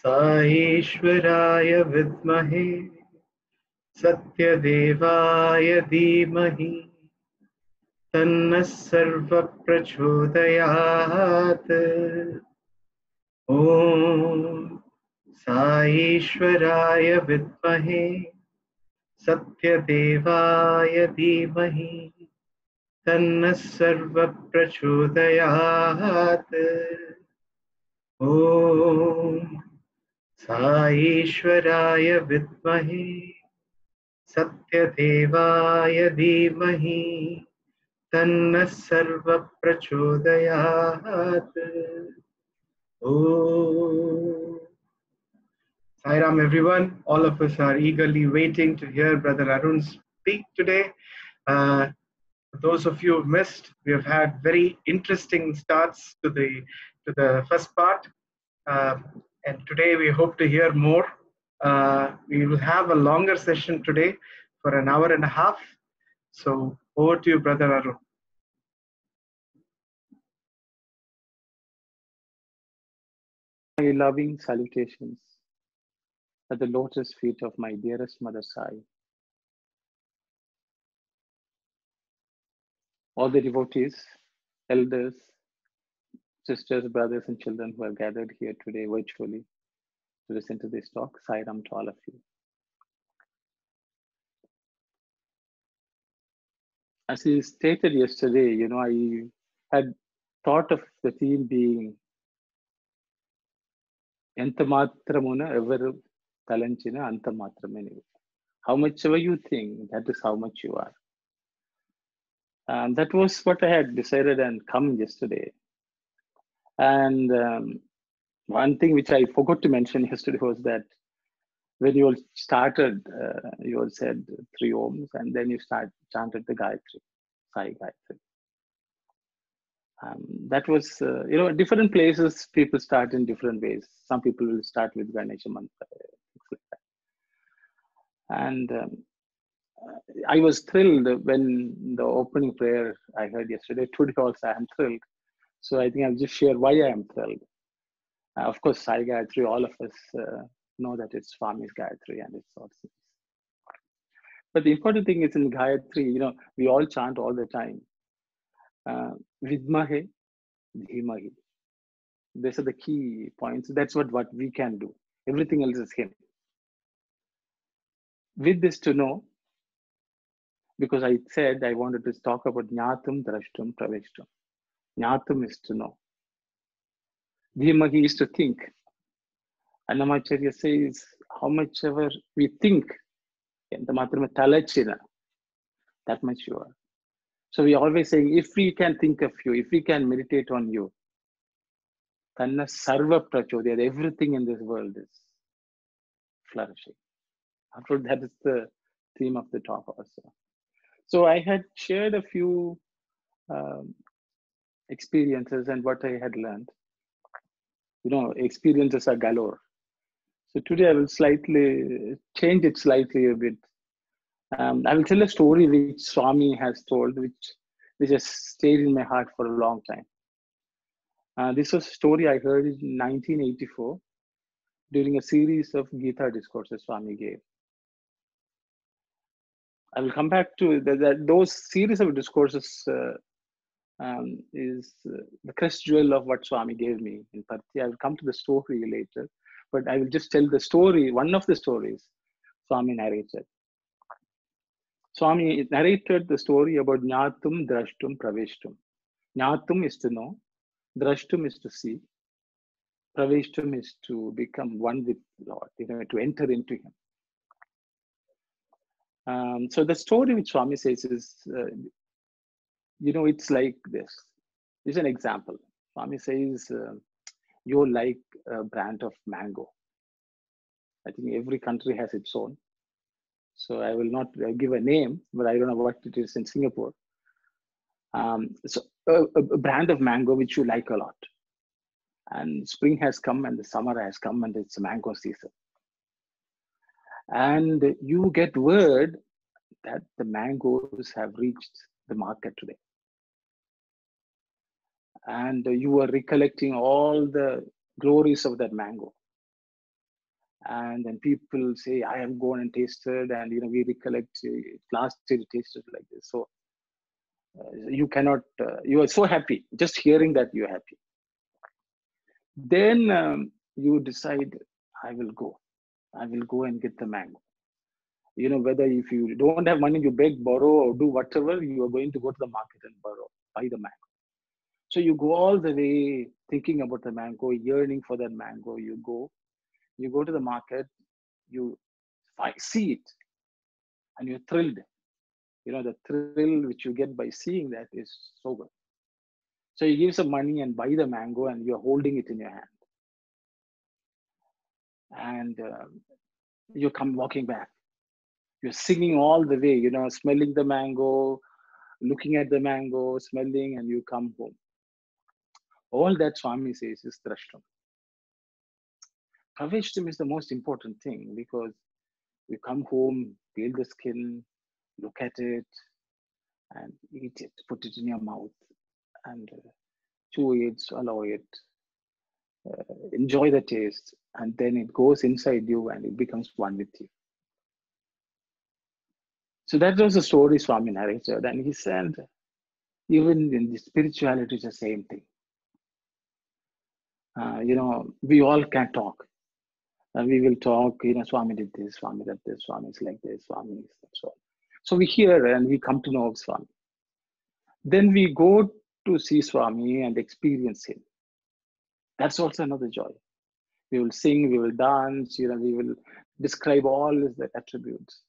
साईश्वराय विद्महे सत्यदेवाय धीमहि तन्नः सर्वः प्रचोदयात्। ॐ साईश्वराय विद्महे सत्यदेवाय धीमहि तन्नः सर्वः प्रचोदयात्। ॐ साईश्वराय विद्महे सत्यदेवाय धीमहि तन्नः सर्वः प्रचोदयात्। Sai Ram, everyone. All of us are eagerly waiting to hear Brother Arun speak today. For those of you who missed, we have had very interesting starts to the first part, and today we hope to hear more. We will have a longer session today for an hour and a half. So over to you, Brother Arun. My loving salutations at the lotus feet of my dearest Mother Sai. All the devotees, elders, sisters, brothers, and children who have gathered here today virtually to listen to this talk, Sai Ram to all of you. As he stated yesterday, I had thought of the theme being Entamatramuna ever talanchina antamatramene. How much ever you think, that is how much you are. And that was what I had decided and come yesterday. And one thing which I forgot to mention yesterday was that when you all started, you all said 3 Oms, and then you chanted the Gayatri, Sai Gayatri. That was, different places, people start in different ways. Some people will start with Ganesha Mantra, things like that. And I was thrilled when the opening prayer I heard yesterday. Today also I am thrilled. So I think I'll just share why I am thrilled. Of course, Sai Gayatri, all of us know that it's Swami's Gayatri and it's also. But the important thing is in Gayatri, we all chant all the time. Vidmahe, Dhimahi. These are the key points. That's what we can do. Everything else is him. With this to know, because I said I wanted to talk about Jnatum, Drashtum, Praveshtum. Jnatum is to know. Dhimahi is to think. Annamacharya says, how much ever we think, that much you are. So we always saying, if we can think of you, if we can meditate on you, Tanna Sarva Prachodya, everything in this world is flourishing. After that is the theme of the talk also. So I had shared a few experiences and what I had learned. Experiences are galore. So today I will slightly change it slightly a bit. I will tell a story which Swami has told, which has stayed in my heart for a long time. This was a story I heard in 1984 during a series of Gita discourses Swami gave. I will come back to those series of discourses is the crest jewel of what Swami gave me in Parthi. I will come to the story later, but I will just tell the story, one of the stories Swami narrated. Swami narrated the story about Jnatum, Drashtum, Praveshtum. Jnatum is to know, Drashtum is to see, Praveshtum is to become one with Lord, to enter into Him. So the story which Swami says is, it's like this. This is an example. Swami says, you're like a brand of mango. I think every country has its own. So I will not give a name, but I don't know what it is in Singapore. So a brand of mango which you like a lot. And spring has come and the summer has come and it's mango season. And you get word that the mangoes have reached the market today. and you were recollecting all the glories of that mango. And then people say, I have gone and tasted, and we recollect last year it tasted like this. So you cannot, you are so happy just hearing that you're happy. Then you decide, I will go and get the mango. Whether if you don't have money, you beg, borrow, or do whatever, you are going to go to the market and buy the mango. So you go all the way thinking about the mango, yearning for that mango. You go to the market, you see it, and you're thrilled. The thrill which you get by seeing that is so good. So you give some money and buy the mango, and you're holding it in your hand. And you come walking back. You're singing all the way, smelling the mango, looking at the mango, smelling, and you come home. All that Swami says is Drashtam. Praveshtam is the most important thing, because you come home, peel the skin, look at it, and eat it, put it in your mouth, and chew it, swallow it, enjoy the taste, and then it goes inside you and it becomes one with you. So that was the story Swami narrated, and he said, even in the spirituality, it's the same thing. We all can talk. And we will talk, Swami did this, Swami did this, Swami is like this, Swami is that. So we hear and we come to know of Swami. Then we go to see Swami and experience him. That's also another joy. We will sing, we will dance, we will describe all the attributes.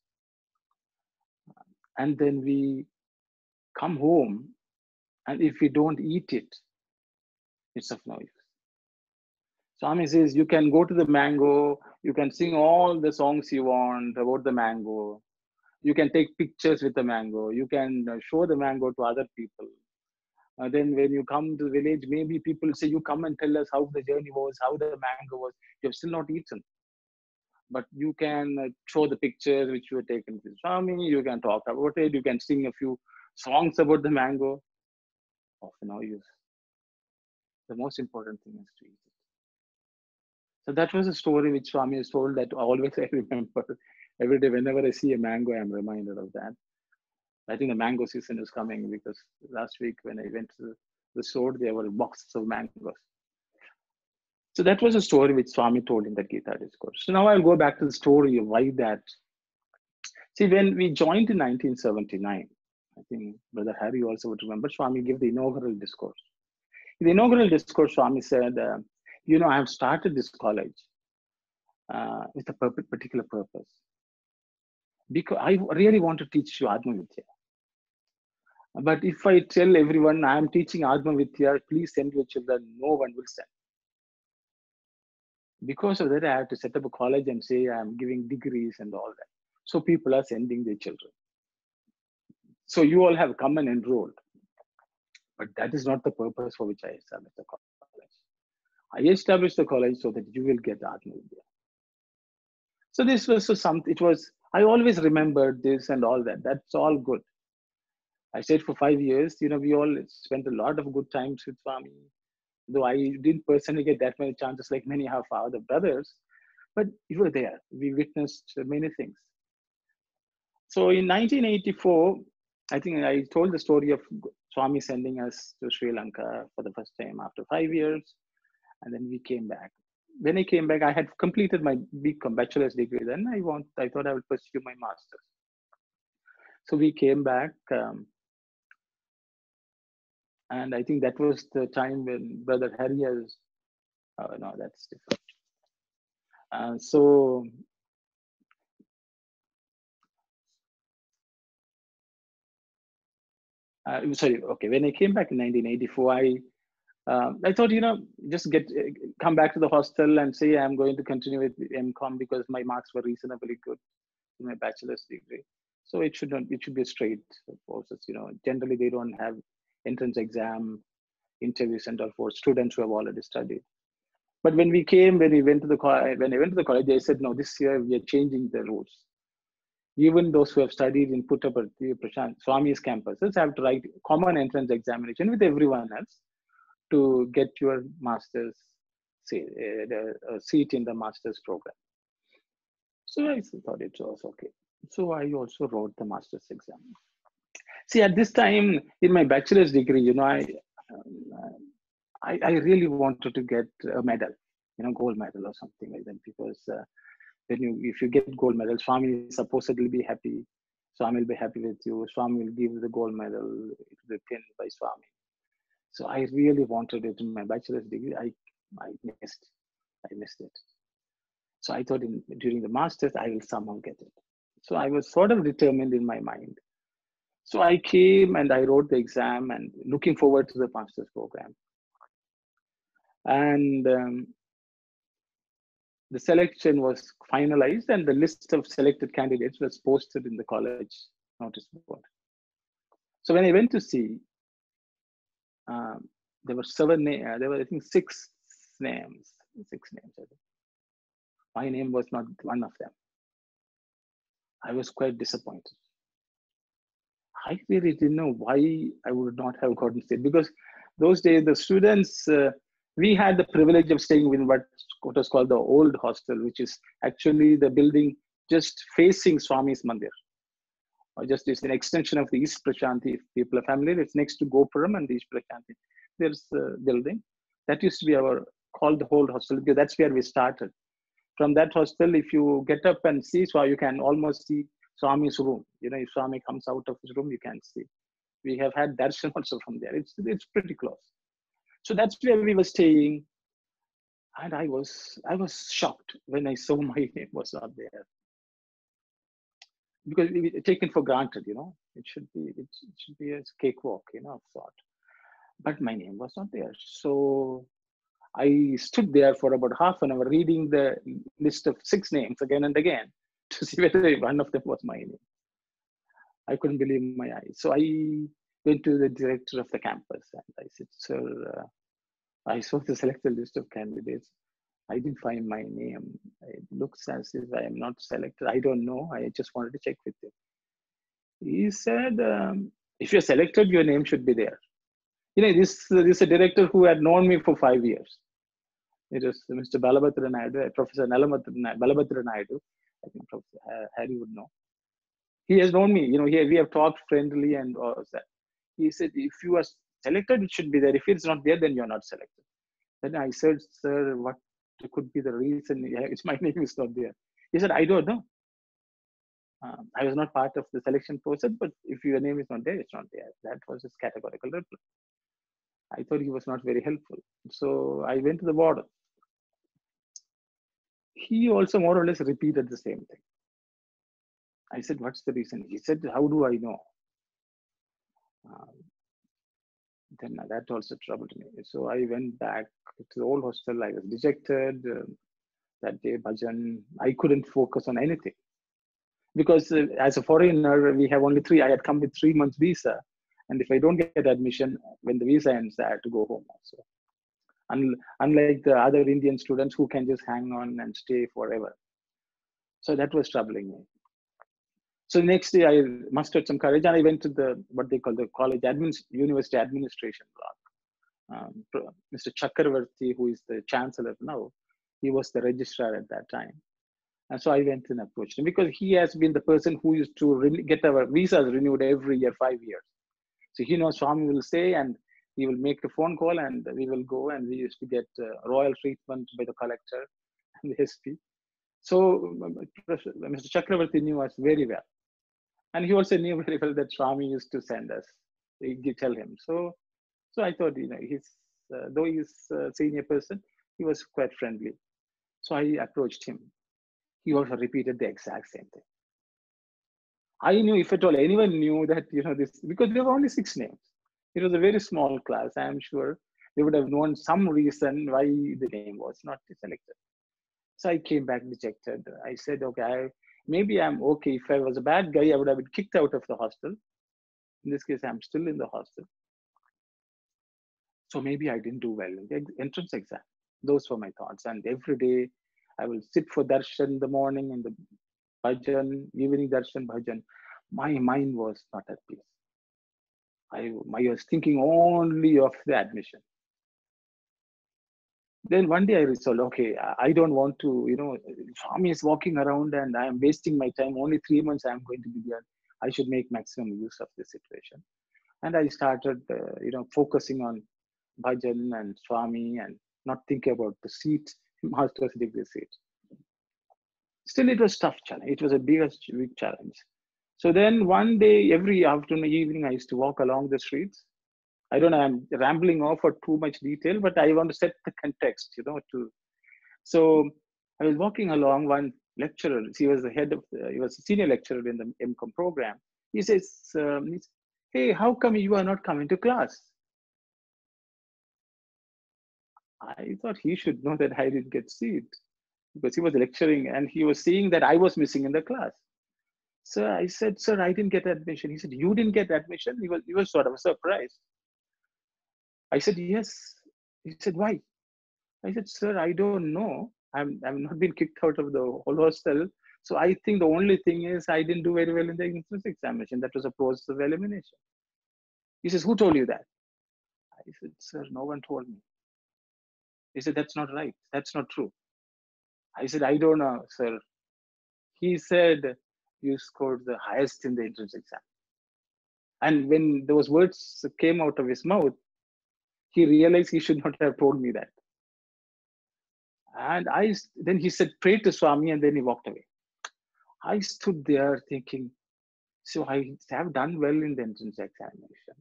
And then we come home, and if we don't eat it, it's of no use. Swami says, you can go to the mango, you can sing all the songs you want about the mango. You can take pictures with the mango. You can show the mango to other people. Then when you come to the village, maybe people say, you come and tell us how the journey was, how the mango was. You have still not eaten. But you can show the pictures which you have taken with Swami. You can talk about it. You can sing a few songs about the mango. Of no use. The most important thing is to eat it. So that was a story which Swami has told that always I remember. Every day, whenever I see a mango, I'm reminded of that. I think the mango season is coming, because last week when I went to the store, there were boxes of mangoes. So that was a story which Swami told in the Gita discourse. So now I'll go back to the story of why that. See, when we joined in 1979, I think Brother Harry also would remember, Swami gave the inaugural discourse. In the inaugural discourse, Swami said, I have started this college with a particular purpose. Because I really want to teach you Atma Vidya. But if I tell everyone I am teaching Atma Vidya, please send your children, no one will send. Because of that, I have to set up a college and say I am giving degrees and all that. So people are sending their children. So you all have come and enrolled. But that is not the purpose for which I established the college. I established the college so that you will get Atma Vidya. So this was something, I always remembered this and all that. That's all good. I stayed for 5 years. We all spent a lot of good times with Swami. Though I didn't personally get that many chances like many of our other brothers, but you were there. We witnessed many things. So in 1984, I think I told the story of Swami sending us to Sri Lanka for the first time after 5 years. And then we came back. When I came back, I had completed my BCom bachelor's degree. Then I thought I would pursue my master's. So we came back. And I think that was the time when Brother Harry has, oh no, that's different. When I came back in 1984, I thought, just come back to the hostel and say I'm going to continue with MCom because my marks were reasonably good in my bachelor's degree. So it should be a straight process. Generally they don't have entrance exam, interviews and all for students who have already studied. But when I went to the college, they said, no, this year we are changing the rules. Even those who have studied in Puttaparthi, Swami's campuses have to write common entrance examination with everyone else to get your master's seat in the master's program. So I thought it was okay. So I also wrote the master's exam. See, at this time in my bachelor's degree, I really wanted to get a medal, gold medal or something like that, because if you get gold medal, Swami will supposedly be happy. Swami will be happy with you. Swami will give the gold medal. It will be pinned by Swami. So I really wanted it in my bachelor's degree. I missed it. So I thought during the master's, I will somehow get it. So I was sort of determined in my mind. So I came and I wrote the exam and looking forward to the master's program. And the selection was finalized and the list of selected candidates was posted in the college notice board. So when I went to see, there were there were, I think, six names. My name was not one of them. I was quite disappointed. I really didn't know why I would not have gotten seat, because those days the students, we had the privilege of staying in what was called the old hostel, which is actually the building just facing Swami's Mandir. Or just it's an extension of the East Prashanti. If people are familiar, it's next to Gopuram and the East Prashanti. There's a building. That used to be called the old hostel, because that's where we started. From that hostel, if you get up and see, so you can almost see Swami's room. If Swami comes out of his room, you can see. We have had darshan also from there. It's pretty close. So that's where we were staying. And I was shocked when I saw my name was not there. Because we taken for granted, it should be a cakewalk, of sort. But my name was not there. So I stood there for about half an hour reading the list of 6 names again and again to see whether one of them was my name. I couldn't believe my eyes. So I went to the director of the campus and I said, sir, I saw the selected list of candidates. I didn't find my name. It looks as if I am not selected. I don't know. I just wanted to check with you. He said, if you're selected, your name should be there. This is a director who had known me for 5 years. It was Mr. Balabhadra Naidu, Professor Balabhadra Naidu. I think Professor Harry would know. He has known me. We have talked friendly and all that. He said, if you are selected, it should be there. If it's not there, then you're not selected. Then I said, sir, what could be the reason? My name is not there. He said, I don't know. I was not part of the selection process, but if your name is not there, it's not there. That was his categorical reply. I thought he was not very helpful. So I went to the warden. He also more or less repeated the same thing. I said, what's the reason? He said, how do I know? Then that also troubled me. So I went back to the old hostel. I was dejected. That day, bhajan, I couldn't focus on anything. Because as a foreigner, we have only 3. I had come with 3 months visa. And if I don't get admission, when the visa ends, I had to go home also. Unlike the other Indian students who can just hang on and stay forever. So that was troubling me. So the next day I mustered some courage and I went to what they call the university administration block. Mr. Chakravarti, who is the chancellor now, he was the registrar at that time. And so I went and approached him because he has been the person who used to get our visas renewed every year, 5 years. So he knows Swami will say, and he will make a phone call and we will go, and we used to get royal treatment by the collector and the SP. So Mr. Chakravarti knew us very well. And he also knew very well that Swami used to send us. He'd tell him. So I thought, though he's a senior person, he was quite friendly. So I approached him. He also repeated the exact same thing. I knew, if at all anyone knew that, this, because there were only 6 names. It was a very small class. I am sure they would have known some reason why the name was not selected. So I came back dejected. I said, okay, maybe I'm okay. If I was a bad guy, I would have been kicked out of the hostel. In this case, I'm still in the hostel. So maybe I didn't do well in the entrance exam. Those were my thoughts. And every day I will sit for darshan in the morning and the bhajan, evening darshan, bhajan. My mind was not at peace. I was thinking only of the admission. Then one day I resolved, okay, I don't want to, Swami is walking around and I am wasting my time. Only 3 months I am going to be there. I should make maximum use of this situation. And I started, focusing on bhajan and Swami and not thinking about the seat, master's degree seat. Still, it was tough challenge. It was a big challenge. So then one day, every afternoon, evening, I used to walk along the streets. I don't know, I'm rambling off for too much detail, but I want to set the context, so I was walking along. One lecturer, he was he was a senior lecturer in the MCOM program. He says, hey, how come you are not coming to class? I thought he should know that I didn't get seat because he was lecturing and he was seeing that I was missing in the class. So I said, sir, I didn't get admission. He said, you didn't get admission? He was sort of surprised. I said, yes. He said, why? I said, sir, I don't know. I'm not been kicked out of the whole hostel. So I think the only thing is I didn't do very well in the entrance examination. That was a process of elimination. He says, who told you that? I said, sir, no one told me. He said, that's not right. That's not true. I said, I don't know, sir. He said, you scored the highest in the entrance exam. And when those words came out of his mouth, he realized he should not have told me that. And then he said, pray to Swami, and then he walked away. I stood there thinking, so I have done well in the entrance examination.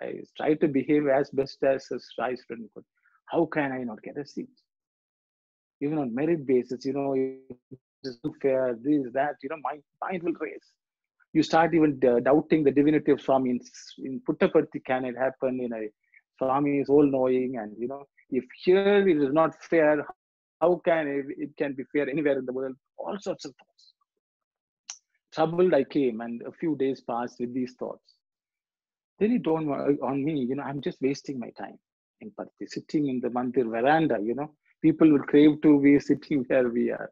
I tried to behave as best as a shy student could. How can I not get a seat? Even on merit basis, it's unfair, this, that, my mind will race. You start even doubting the divinity of Swami. In Puttaparthi, can it happen? Swami is all-knowing, and if here it is not fair, how can it can be fair anywhere in the world? All sorts of thoughts. Troubled I came, and a few days passed with these thoughts. Then it dawned on me, I'm just wasting my time in Parthi, sitting in the mandir veranda, people would crave to be sitting where we are.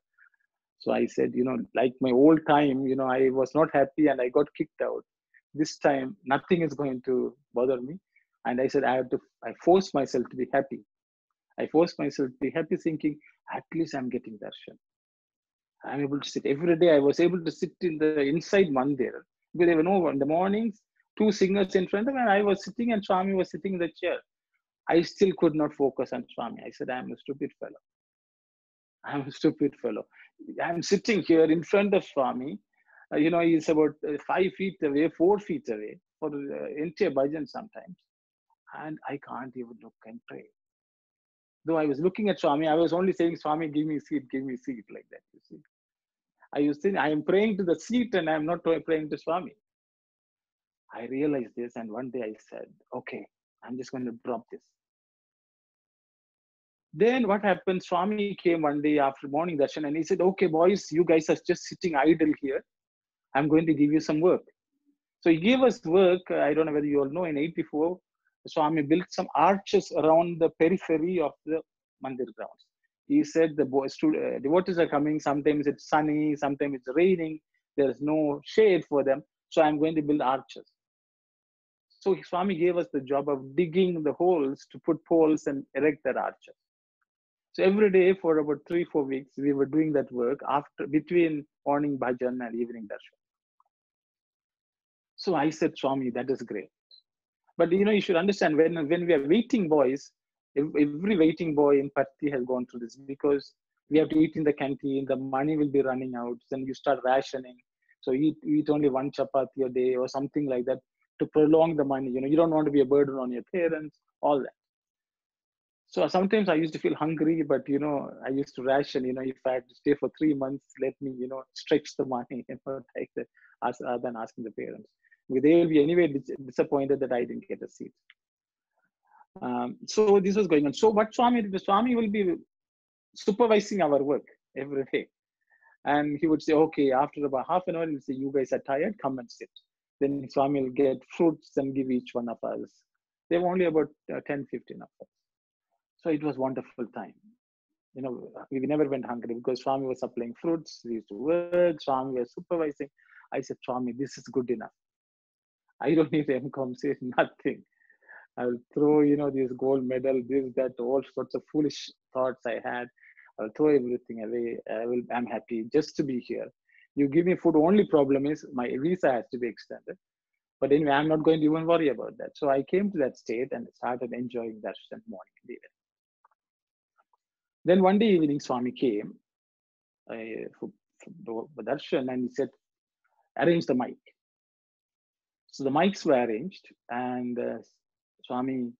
So I said, like my old time, I was not happy and I got kicked out. This time, nothing is going to bother me. And I said, I forced myself to be happy. I forced myself to be happy, thinking, at least I'm getting darshan. I'm able to sit. Every day I was able to sit in the inside mandir. Because there were no, in the mornings, two singers in front of me, and I was sitting and Swami was sitting in the chair. I still could not focus on Swami. I said, I'm a stupid fellow. I'm a stupid fellow. I'm sitting here in front of Swami. He's about 5 feet away, 4 feet away for the entire bhajan sometimes. And I can't even look and pray. Though I was looking at Swami, I was only saying, Swami, give me seat, like that, you see. I was saying, I am praying to the seat and I'm not praying to Swami. I realized this, and one day I said, okay, I'm just going to drop this. Then what happened? Swami came one day after morning darshan and he said, okay, boys, you guys are just sitting idle here. I'm going to give you some work. So he gave us work. I don't know whether you all know, in 84, Swami built some arches around the periphery of the mandir grounds. He said the devotees are coming. Sometimes it's sunny, sometimes it's raining. There's no shade for them. So I'm going to build arches. So Swami gave us the job of digging the holes to put poles and erect their arches. So every day for about 3-4 weeks, we were doing that work between morning bhajan and evening darshan. So I said, Swami, that is great. But you should understand, when we are waiting boys, every waiting boy in Parthi has gone through this, because we have to eat in the canteen, the money will be running out, then you start rationing. So eat only one chapati a day or something like that to prolong the money. You don't want to be a burden on your parents, all that. So sometimes I used to feel hungry, but I used to ration. If I had to stay for 3 months, let me stretch the money, like that, rather than asking the parents. They will be anyway disappointed that I didn't get a seat. So this was going on. So what Swami will be supervising our work every day, and he would say, okay, after about half an hour, he'll say, you guys are tired, come and sit. Then Swami will get fruits and give each one of us. There were only about 10, 15 of us. So it was wonderful time. We never went hungry because Swami was supplying fruits. We used to work. Swami was supervising. I said, Swami, this is good enough. I don't need MCOM, say nothing. I will throw, this gold medal, this, that, all sorts of foolish thoughts I had. I'll throw everything away. I'm happy just to be here. You give me food. Only problem is my visa has to be extended. But anyway, I'm not going to even worry about that. So I came to that state and started enjoying darshan morning and evening. Then one day evening, Swami came for darshan, and he said, arrange the mic. So the mics were arranged, and Swami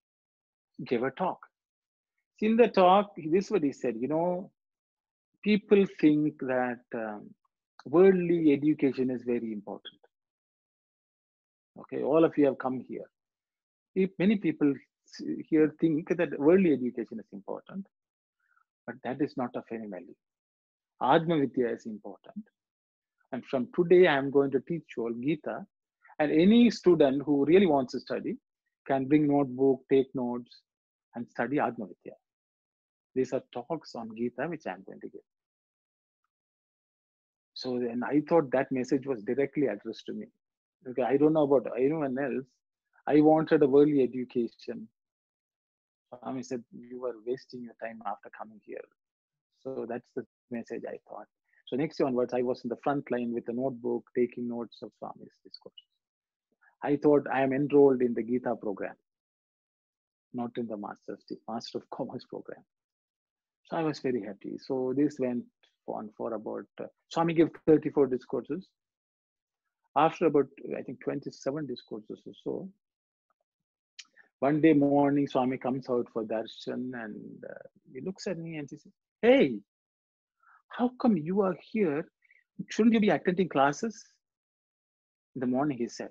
gave a talk. In the talk, this is what he said, people think that worldly education is very important. Okay, all of you have come here. Many people here think that worldly education is important, but that is not of any value. Atma Vidya is important. And from today, I am going to teach you all Gita. And any student who really wants to study can bring notebook, take notes, and study Atma Vidya. These are talks on Gita, which I am going to give. So then I thought that message was directly addressed to me. Okay, I don't know about anyone else. I wanted a worldly education. Swami said, you were wasting your time after coming here. So that's the message I thought. So next year onwards, I was in the front line with a notebook, taking notes of Swami's discourses. I thought I am enrolled in the Gita program, not in the Master of Commerce program. So I was very happy. So this went on for about, Swami gave 34 discourses. After about, I think, 27 discourses or so, one day morning, Swami comes out for darshan, and he looks at me and he says, hey, how come you are here? Shouldn't you be attending classes? In the morning, he said.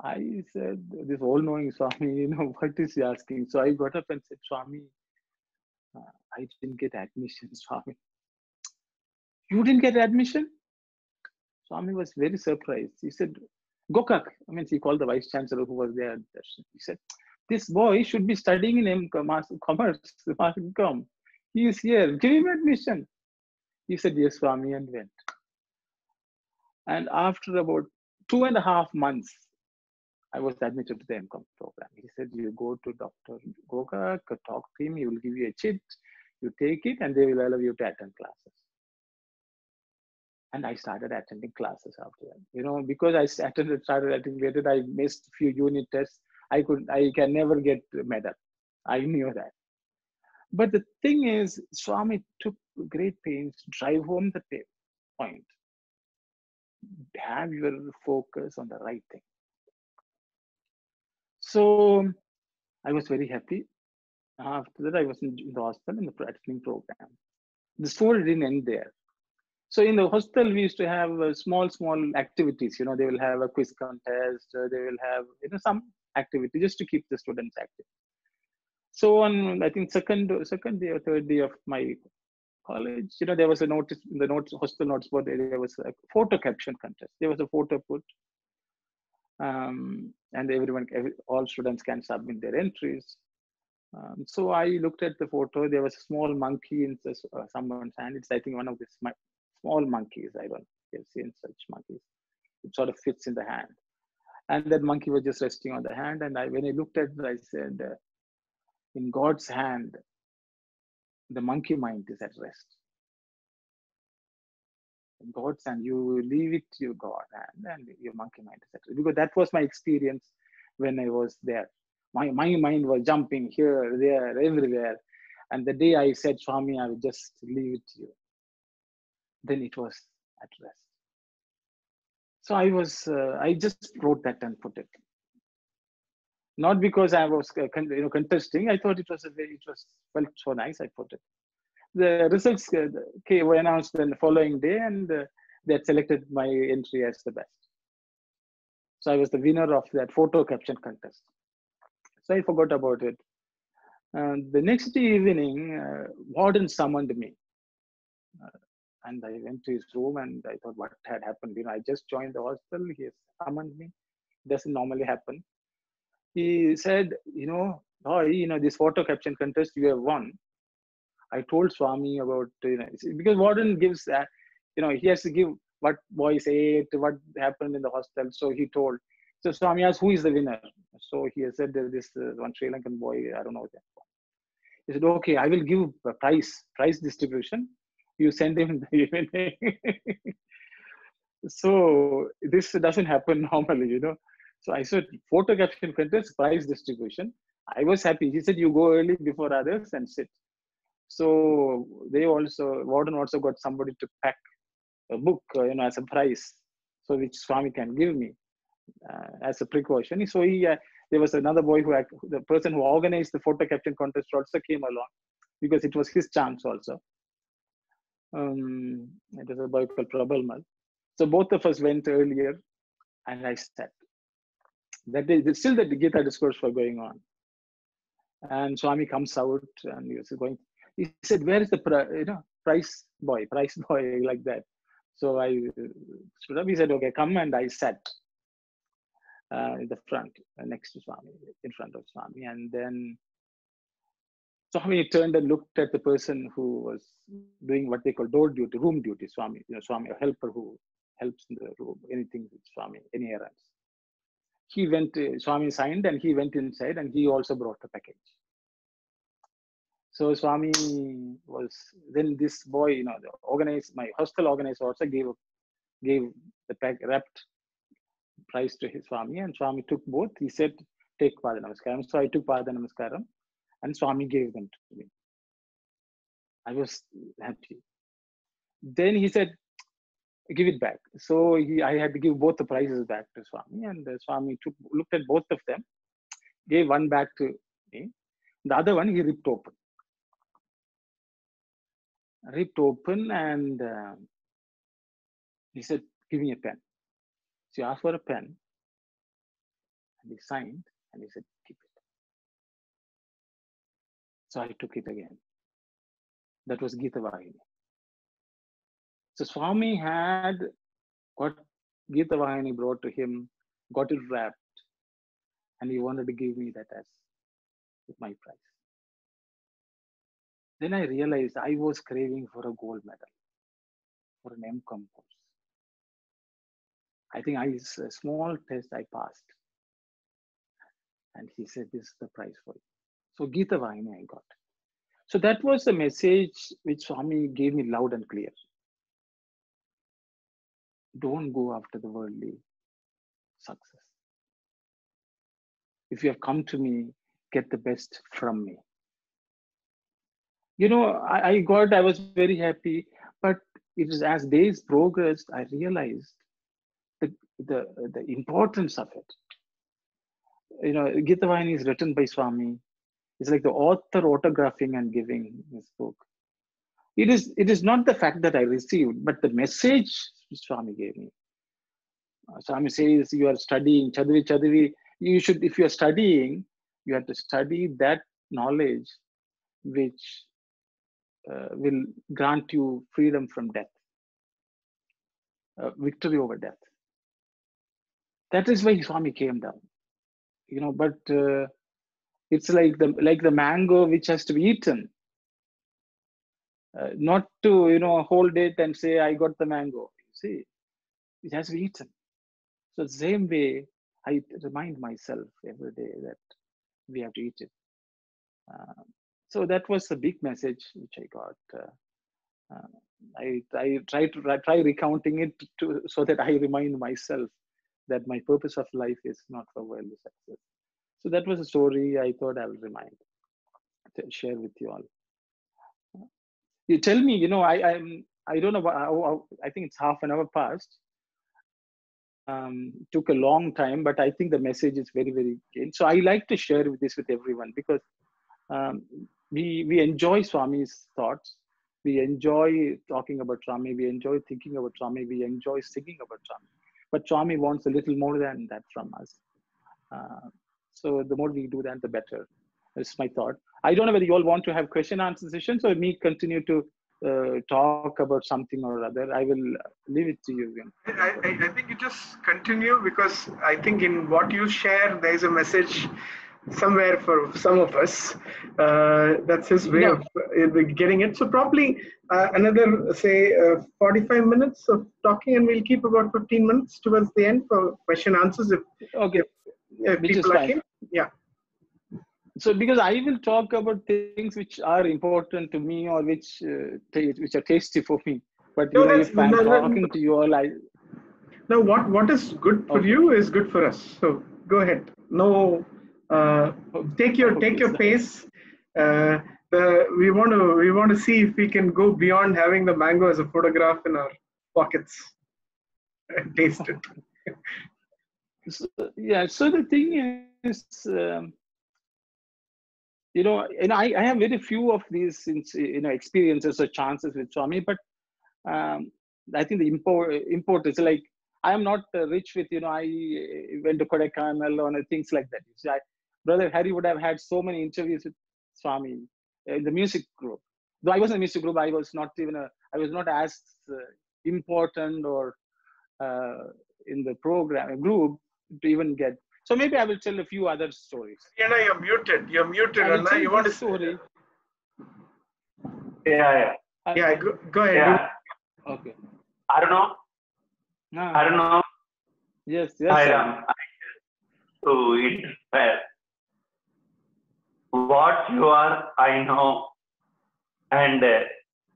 I said, this all-knowing Swami, what is he asking? So I got up and said, Swami, I didn't get admission, Swami. You didn't get admission? Swami was very surprised. He said, Gokak, he called the vice chancellor who was there. He said, this boy should be studying in commerce, com. He is here. Give him admission. He said, yes, Swami, and went. And after about 2.5 months, I was admitted to the MCOM program. He said, you go to Dr. Gokak, talk to him, he will give you a chit, you take it, and they will allow you to attend classes. And I started attending classes after that. Because I started attending later, I missed a few unit tests. I can never get a medal. I knew that. But the thing is, Swami took great pains to drive home the point. Have your focus on the right thing. So I was very happy. After that, I was in the hospital in the attending program. The story didn't end there. So in the hostel, we used to have small activities. They will have a quiz contest. They will have some activity just to keep the students active. So on, I think, second day or third day of my college, there was a notice in the hostel notes board. There was a photo caption contest. There was a photo put, and all students can submit their entries. So I looked at the photo. There was a small monkey in someone's hand. It's, I think, one of the small monkeys. I don't have seen such monkeys. It sort of fits in the hand. And that monkey was just resting on the hand. And when I looked at it, I said, in God's hand, the monkey mind is at rest. In God's hand, you leave it to God, and your monkey mind is at rest. Because that was my experience when I was there. My mind was jumping here, there, everywhere. And the day I said, Swami, I will just leave it to you, then it was at rest. So I just wrote that and put it. Not because I was contesting. I thought it felt so nice. I put it. The results were announced the following day, and they had selected my entry as the best. So I was the winner of that photo caption contest. So I forgot about it. The next evening, warden summoned me. And I went to his room, and I thought, what had happened? I just joined the hostel. He has summoned me. It doesn't normally happen. He said, this photo caption contest you have won. I told Swami about, because warden gives that, he has to give what boys ate, what happened in the hostel. So he told. So Swami asked, who is the winner? So he said, this one Sri Lankan boy, I don't know that one. He said, okay, I will give a price distribution. You send him the evening. So this doesn't happen normally, So I said, photo caption contest, prize distribution. I was happy. He said, you go early before others and sit. So Warden also got somebody to pack a book, as a prize, so which Swami can give me as a precaution. So there was another boy the person who organized the photo caption contest also came along because it was his chance also. It was a boy called Prabal. So both of us went earlier, and I sat. That day, still the Gita discourse was going on. And Swami comes out and he was going. He said, "Where is the prize boy, like that?" So I stood up. He said, "Okay, come," and I sat in the front, next to Swami, in front of Swami. And then Swami turned and looked at the person who was doing what they call door duty, room duty. Swami, Swami, a helper who helps in the room, anything with Swami, any errands. He went, Swami signed, and he went inside, and he also brought a package. So Swami was, then this boy, my hostel organizer also gave the wrapped prize to his Swami, and Swami took both. He said, take Pada Namaskaram. So I took Pada Namaskaram, and Swami gave them to me. I was happy. Then he said, give it back. So I had to give both the prizes back to Swami, and Swami looked at both of them, gave one back to me. The other one he ripped open. And he said, give me a pen. So he asked for a pen, and he signed, and he said, keep it. So I took it again. That was Gita Vahini. So Swami had got Gita Vahini brought to him, got it wrapped, and he wanted to give me that as my prize. Then I realized I was craving for a gold medal, for an M.Com course. I think a small test I passed. And he said, this is the prize for you. So Gita Vahini I got. So that was the message which Swami gave me loud and clear. Don't go after the worldly success. If you have come to me, get the best from me. I was very happy, but it was as days progressed, I realized the importance of it. Gita Vahini is written by Swami. It's like the author autographing and giving his book. It is not the fact that I received, but the message Swami gave me. Swami says, you are studying, chadavi. You should, if you are studying, you have to study that knowledge which will grant you freedom from death, victory over death. That is why Swami came down. But it's like the mango which has to be eaten. Not to, hold it and say, I got the mango. You see, it has to be eaten. So the same way, I remind myself every day that we have to eat it. So that was a big message which I got. I try recounting it so that I remind myself that my purpose of life is not for worldly success. So that was a story I thought I will share with you all. You tell me, I don't know. I think it's half an hour past. Took a long time, but I think the message is very, very good. So I like to share this with everyone because we enjoy Swami's thoughts. We enjoy talking about Swami. We enjoy thinking about Swami. We enjoy singing about Swami. But Swami wants a little more than that from us. So the more we do that, the better. That's my thought. I don't know whether you all want to have question answer sessions or me continue to talk about something or other. I will leave it to you. I think you just continue because I think in what you share, there is a message somewhere for some of us. That's his way of getting it. So probably another, say, 45 minutes of talking, and we'll keep about 15 minutes towards the end for question answers if people are keen. Yeah. So because I will talk about things which are important to me or which are tasty for me. But No, if I'm talking to you all, no. What is good for okay, you is good for us. So go ahead. No, uh, take okay, your so, pace. Uh, we want to see if we can go beyond having the mango as a photograph in our pockets and taste it. so yeah. So the thing is, and I have very few of these, experiences or chances with Swami, but um, I think the import is like I am not rich with I went to Kodaikanal or things like that. You see, Brother Harry would have had so many interviews with Swami in the music group. Though I was in a music group, I was not as uh, important or uh, in the program group to even get. So maybe I will tell a few other stories. Ariana, you're muted. You're So muted, I will Anna. tell You want this to? story. Yeah. Yeah, go ahead. Yeah. Okay. Aruno, Ah, Aruno, yes, yes, sir. Hiram, to interpret what you are, I know, and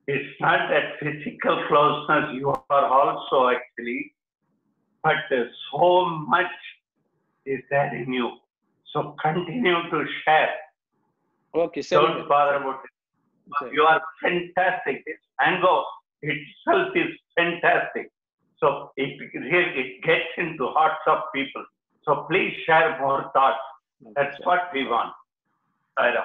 it's not that physical closeness you are also actually, but so much is there in you. So continue to share. Okay, Don't bother about it. Sorry. You are fantastic. This mango itself is fantastic. So it gets into hearts of people. So please share more thoughts. That's what we want. Ira.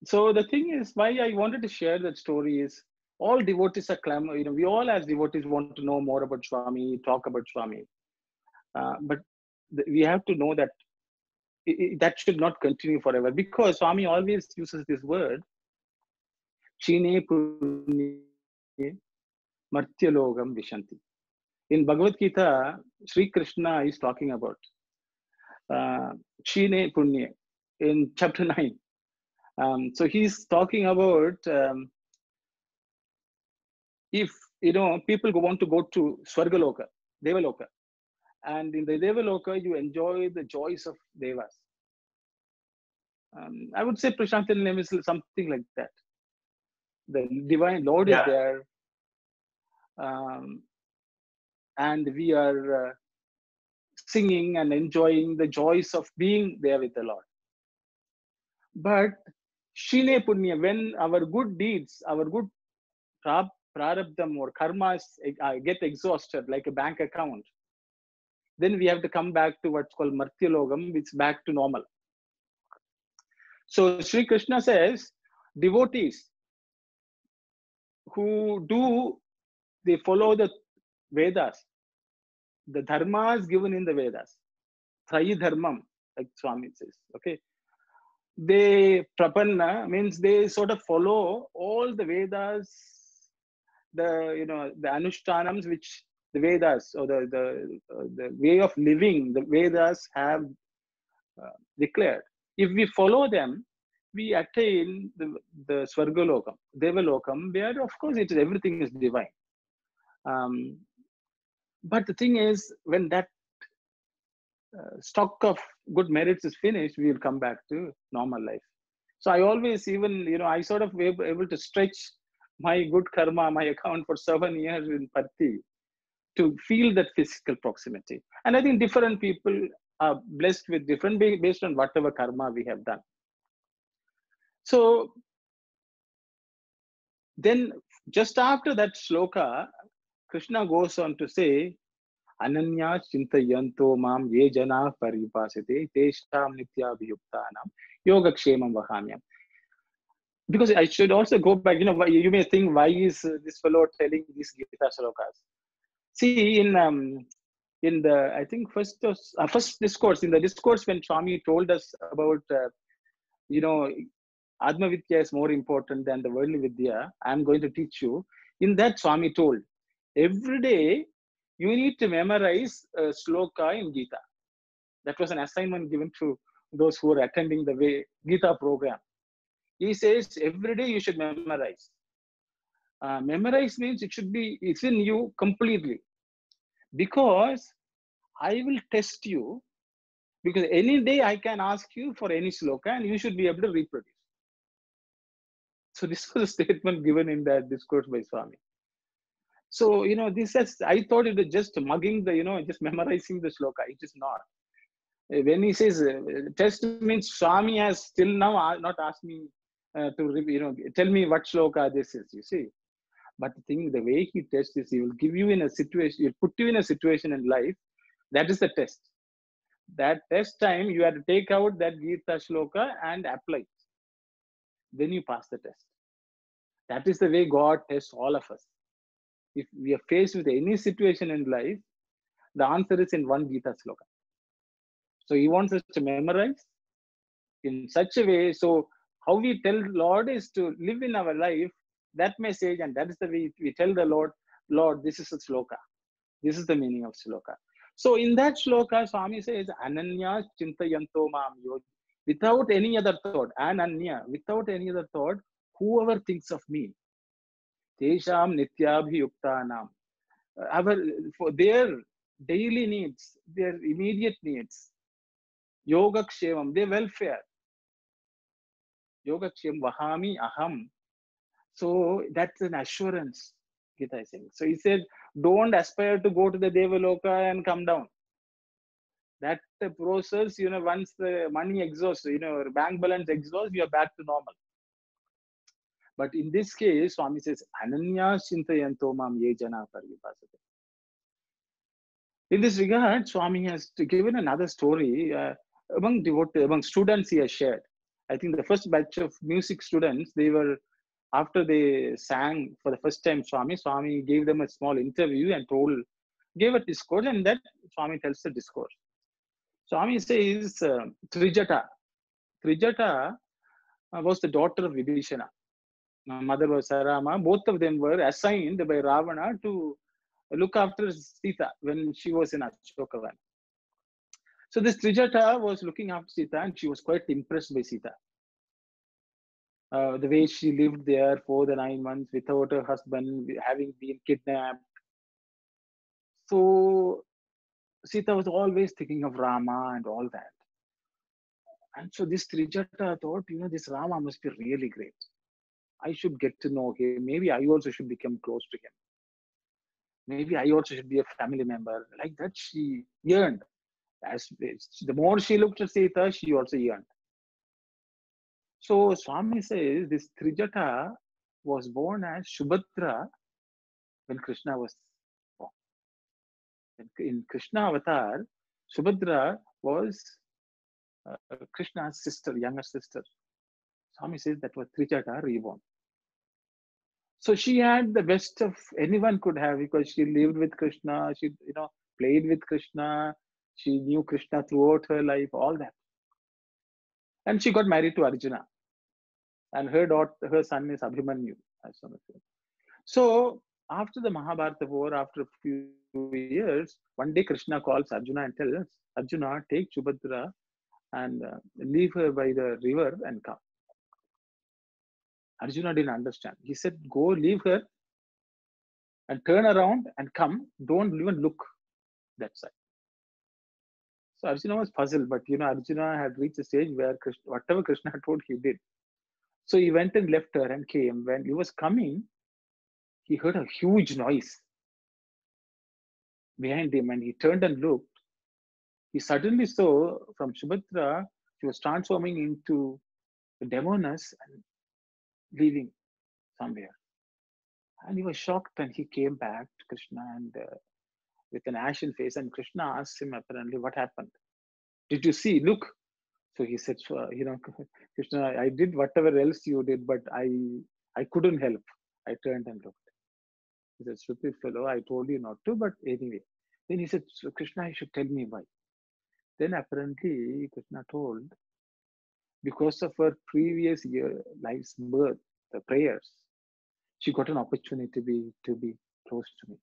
So the thing is, why I wanted to share that story is all devotees are clamor. We all as devotees want to know more about Swami, talk about Swami. But we have to know that that should not continue forever because Swami always uses this word, Chine Punye Martyalogam Vishanti. In Bhagavad Gita, Sri Krishna is talking about Chine Punye in chapter 9. So he's talking about if people want to go to Swargaloka, Devaloka, and in the Devaloka you enjoy the joys of Devas. I would say Prashantan name is something like that. The divine Lord is there, and we are singing and enjoying the joys of being there with the Lord. But Shine Punya, when our good deeds, our good prarabdham or karmas get exhausted like a bank account, then we have to come back to what's called Martyalogam, which is back to normal. So Sri Krishna says, devotees who they follow the Vedas, the dharmas given in the Vedas, Trayi Dharmam, like Swami says, okay? They prapanna means they sort of follow all the Vedas, the anushtanams which the Vedas or the way of living the Vedas have declared. If we follow them, we attain the Swargalokam, Devalokam, where of course everything is divine. But the thing is, when that stock of good merits is finished, we will come back to normal life. So I always I sort of able to stretch my good karma, my account for 7 years in Patti to feel that physical proximity. And I think different people are blessed with different based on whatever karma we have done. So then just after that shloka, Krishna goes on to say, Ananya Chintayanto Mam Ye Jana Paripasite Tesham Nitya Abhiyuktanam Yoga Kshemam Vahamyam. Because I should also go back, you may think, why is this fellow telling these Gita shlokas? See, in the, I think, first discourse, in the discourse when Swami told us about, Atma Vidya is more important than the worldly Vidya, I'm going to teach you. In that, Swami told, every day you need to memorize a sloka in Gita. That was an assignment given to those who were attending the Gita program. He says, every day you should memorize. Memorize means it's in you completely. Because I will test you Because any day I can ask you for any sloka and you should be able to reproduce. So this was a statement given in that discourse by Swami. So, this is, I thought it was just mugging just memorizing the sloka. It is not. When he says test means Swami has still now not asked me to, tell me what sloka this is, you see. But the way he tests is, he will give you in a situation, he'll put you in a situation in life. That is the test. That test time, you have to take out that Gita shloka and apply it. Then you pass the test. That is the way God tests all of us. If we are faced with any situation in life, the answer is in one Gita shloka. So he wants us to memorize in such a way. So how we tell Lord is to live in our life that message, and that is the way we tell the Lord, Lord, this is a shloka. This is the meaning of shloka. So in that shloka, Swami says, Ananya Chintayanto Mam Yoj. Without any other thought, Ananya, without any other thought, whoever thinks of me, Tesham Nityabhiyuktanam, for their daily needs, their immediate needs, Yogakshevam, their welfare, Yogakshem Vahami Aham. So that's an assurance, Gita is saying. So he said, don't aspire to go to the Devaloka and come down. That process, once the money exhausts, bank balance exhausts, you are back to normal. But in this case, Swami says, Ananya Chintayanto Mam Yejana Parvipasate. In this regard, Swami has given another story among students he has shared. I think the first batch of music students, after they sang for the first time Swami gave them a small interview and gave a discourse, and that Swami tells the discourse. Swami says Trijata. Trijata was the daughter of Vibhishana. Mother was Sarama. Both of them were assigned by Ravana to look after Sita when she was in Ashokavan. So this Trijata was looking after Sita, and she was quite impressed by Sita. The way she lived there for the 9 months without her husband, having been kidnapped. So Sita was always thinking of Rama and all that. And so this Trijata thought, this Rama must be really great. I should get to know him. Maybe I also should become close to him. Maybe I also should be a family member. Like that, she yearned. The more she looked at Sita, she also yearned. So Swami says this Trijata was born as Subhadra when Krishna was born. In Krishna avatar, Subhadra was Krishna's sister, younger sister. Swami says that was Trijata reborn. So she had the best of anyone could have, because she lived with Krishna, she played with Krishna, she knew Krishna throughout her life, all that. And she got married to Arjuna. And her son is Abhimanyu. So after the Mahabharata war, after a few years, one day Krishna calls Arjuna and tells Arjuna, take Subhadra and leave her by the river and come. Arjuna didn't understand. He said, go leave her and turn around and come. Don't even look that side. So Arjuna was puzzled, but Arjuna had reached a stage where whatever Krishna told, he did. So he went and left her and came. When he was coming, he heard a huge noise behind him, and he turned and looked. He suddenly saw from Subhadra, she was transforming into a demoness and leaving somewhere. And he was shocked, and he came back to Krishna and with an ashen face. And Krishna asked him apparently, what happened? Did you see? Look. So he said, Krishna, I did whatever else you did, but I couldn't help. I turned and looked. He said, stupid fellow, I told you not to, but anyway. Then he said, so Krishna, you should tell me why. Then apparently Krishna told, because of her previous life's birth, the prayers, she got an opportunity to be close to me.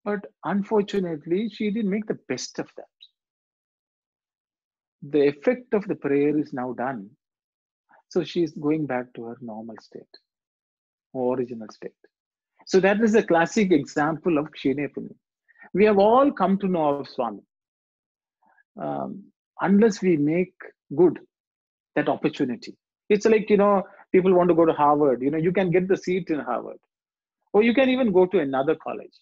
But unfortunately, she didn't make the best of that. The effect of the prayer is now done. So she's going back to her normal state, original state. So that is a classic example of Kshinepuni. We have all come to know of Swami. unless we make good that opportunity. It's like, people want to go to Harvard, you can get the seat in Harvard, or you can even go to another college.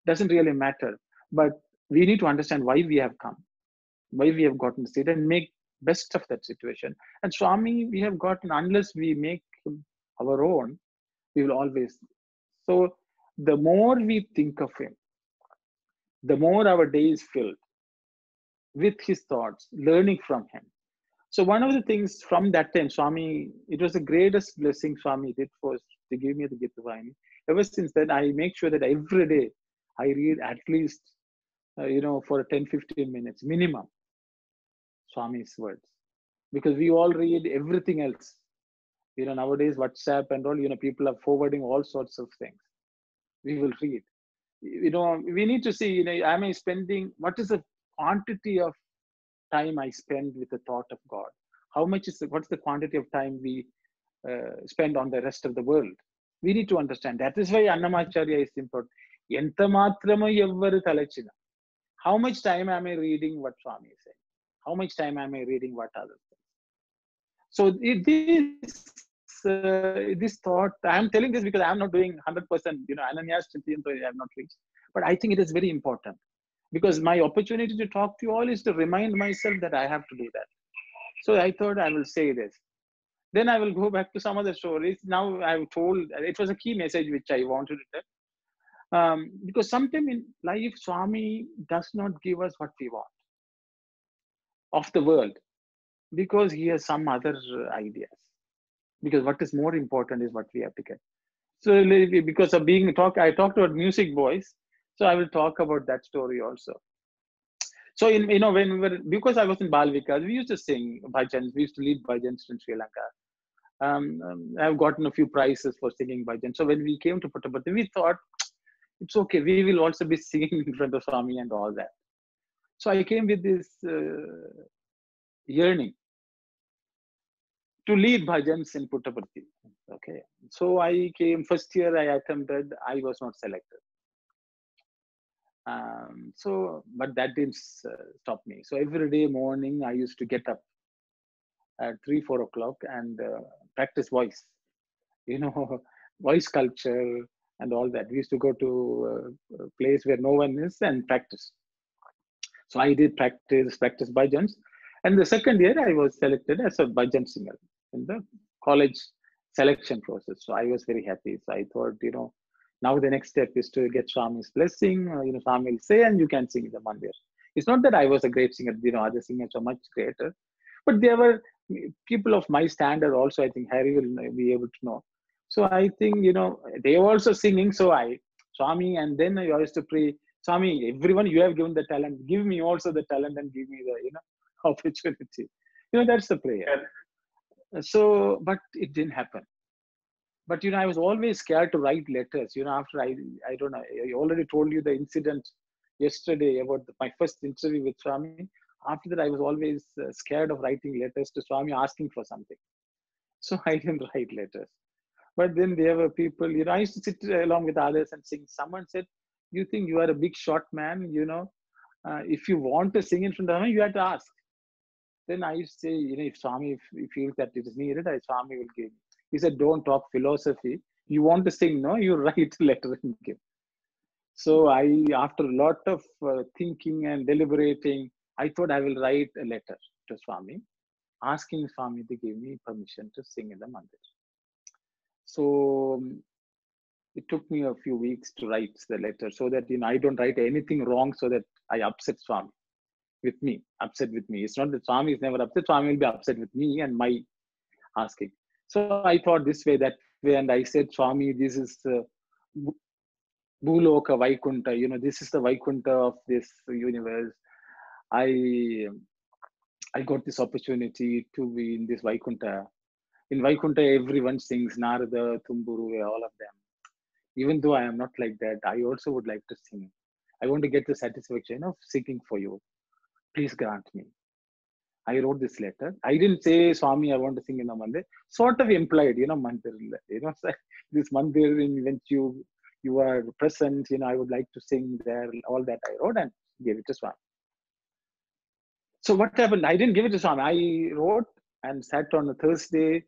Doesn't really matter. But we need to understand why we have come, why we have gotten the seat, and make best of that situation. And Swami, we have gotten, unless we make him our own, we will always. So the more we think of him, the more our day is filled with his thoughts, learning from him. So one of the things from that time, Swami, it was the greatest blessing Swami did for us to give me the Gita. Ever since then, I make sure that every day I read at least, for 10, 15 minutes minimum, Swami's words. Because we all read everything else. Nowadays, WhatsApp and all, people are forwarding all sorts of things. We will read. We need to see, am I spending, what is the quantity of time I spend with the thought of God? What's the quantity of time we spend on the rest of the world? We need to understand. That is why Annamacharya is important. Enta matrama evvaru talachina. How much time am I reading what Swami is saying? How much time am I reading what others say? So this thought, I am telling this because I am not doing 100%, Ananya's I have not reached. But I think it is very important, because my opportunity to talk to you all is to remind myself that I have to do that. So I thought I will say this. Then I will go back to some other stories. Now I've told, it was a key message which I wanted to tell. Because sometimes in life, Swami does not give us what we want of the world, because he has some other ideas. Because what is more important is what we have to get. So because of I talked about music boys. So I will talk about that story also. So when we were, because I was in Bal Vikas, we used to sing bhajans. We used to lead bhajans in Sri Lanka. I've gotten a few prizes for singing bhajans. So when we came to Puttaparthi, we thought, it's okay, we will also be singing in front of Swami and all that. So I came with this yearning to lead bhajans in Puttaparthi. Okay. So I came, first year I attempted, I was not selected. But that didn't stop me. So every day morning, I used to get up at 3, 4 o'clock and practice voice, voice culture and all that. We used to go to a place where no one is and practice. So I did practice bhajans. And the second year, I was selected as a bhajan singer in the college selection process. So I was very happy. So I thought, now the next step is to get Swami's blessing. Swami will say, and you can sing in the mandir. It's not that I was a great singer. Other singers are much greater. But there were people of my standard also. I think Harry will be able to know. So I think, they were also singing. So Swami, and then I used to pray, Swami, everyone you have given the talent, give me also the talent and give me the, opportunity. That's the prayer. So, but it didn't happen. But, I was always scared to write letters, after I don't know, I already told you the incident yesterday about my first interview with Swami. After that, I was always scared of writing letters to Swami asking for something. So I didn't write letters. But then there were people, I used to sit along with others and sing. Someone said, you think you are a big shot man, if you want to sing in front of me, you have to ask. Then I used to say, if Swami feels that it is needed, Swami will give. He said, don't talk philosophy. You want to sing, no? You write a letter and give. So after a lot of thinking and deliberating, I thought I will write a letter to Swami, asking Swami to give me permission to sing in the mandir. So it took me a few weeks to write the letter, so that I don't write anything wrong, so that I upset Swami upset with me. It's not that Swami is never upset. Swami will be upset with me and my asking. So I thought this way, that way, and I said, Swami, this is Bhuloka Vaikunta. This is the Vaikunta of this universe. I got this opportunity to be in this Vaikunta. In Vaikunta, everyone sings Narada, Tumburu, all of them. Even though I am not like that, I also would like to sing. I want to get the satisfaction of singing for you. Please grant me. I wrote this letter. I didn't say, Swami, I want to sing in a mandir. Sort of implied, mandir. This mandir in which you are present, I would like to sing there. All that I wrote and gave it to Swami. So what happened? I didn't give it to Swami. I wrote and sat on a Thursday,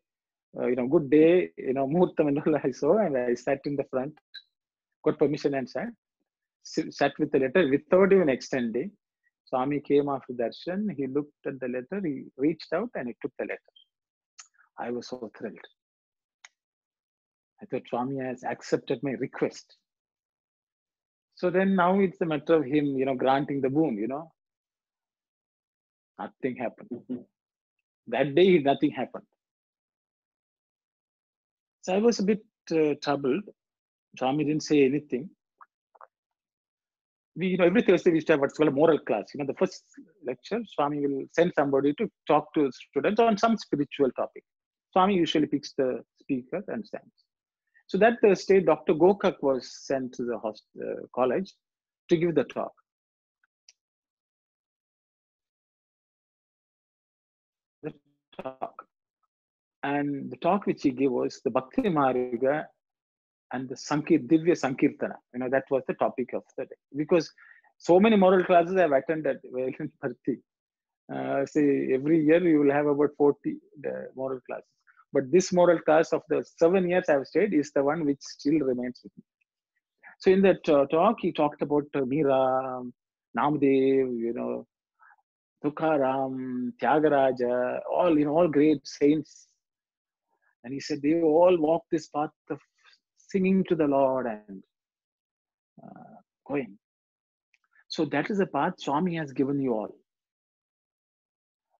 good day, Muhurtam and all I saw, and I sat in the front, got permission and sat with the letter without even extending. Swami came after darshan. He looked at the letter. He reached out and he took the letter. I was so thrilled. I thought Swami has accepted my request. So then now it's a matter of him, granting the boon, Nothing happened. That day, nothing happened. So I was a bit troubled. Swami didn't say anything. We, every Thursday we used to have what's called a moral class. The first lecture, Swami will send somebody to talk to students on some spiritual topic. Swami usually picks the speaker and stands. So that Thursday, Dr. Gokak was sent to the college to give the talk. And the talk which he gave was the Bhakti Marga and the Divya Sankirtana. That was the topic of the day. Because so many moral classes I've attended in Bharti. Say every year you will have about 40 moral classes. But this moral class of the 7 years I've stayed is the one which still remains with me. So in that talk, he talked about Meera, Namdev, Tukharam, Tyagaraja, all great saints. And he said they all walked this path of singing to the Lord and going. So that is a path Swami has given you all.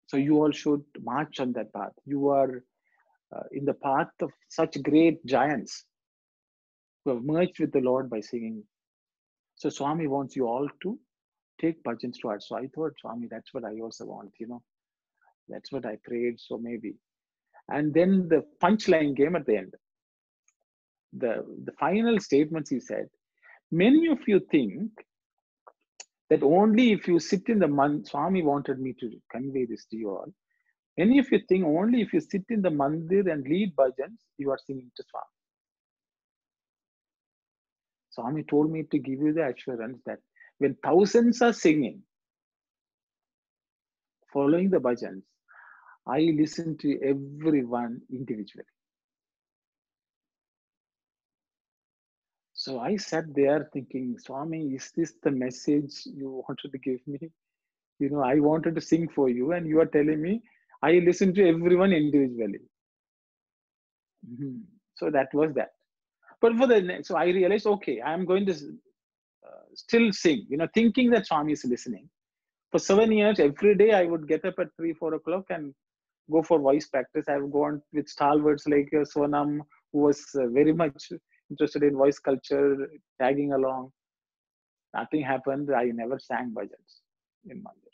So you all should march on that path. You are in the path of such great giants who have merged with the Lord by singing. So Swami wants you all to take bhajans to heart. So I thought, Swami, that's what I also want, That's what I prayed, so maybe. And then the punchline came at the end. The final statements he said, many of you think that only if you sit in the mandir, Swami wanted me to convey this to you all. Many of you think only if you sit in the mandir and lead bhajans, you are singing to Swami. Swami told me to give you the assurance that when thousands are singing, following the bhajans, I listen to everyone individually. So I sat there thinking, Swami, is this the message you wanted to give me? I wanted to sing for you and you are telling me I listen to everyone individually. So that was that. But for the next, so I realized, okay, I'm going to still sing, thinking that Swami is listening. For 7 years, every day I would get up at 3-4 o'clock and go for voice practice. I've gone with stalwarts like Sonam, who was very much interested in voice culture, tagging along. Nothing happened. I never sang bhajans in Mandir.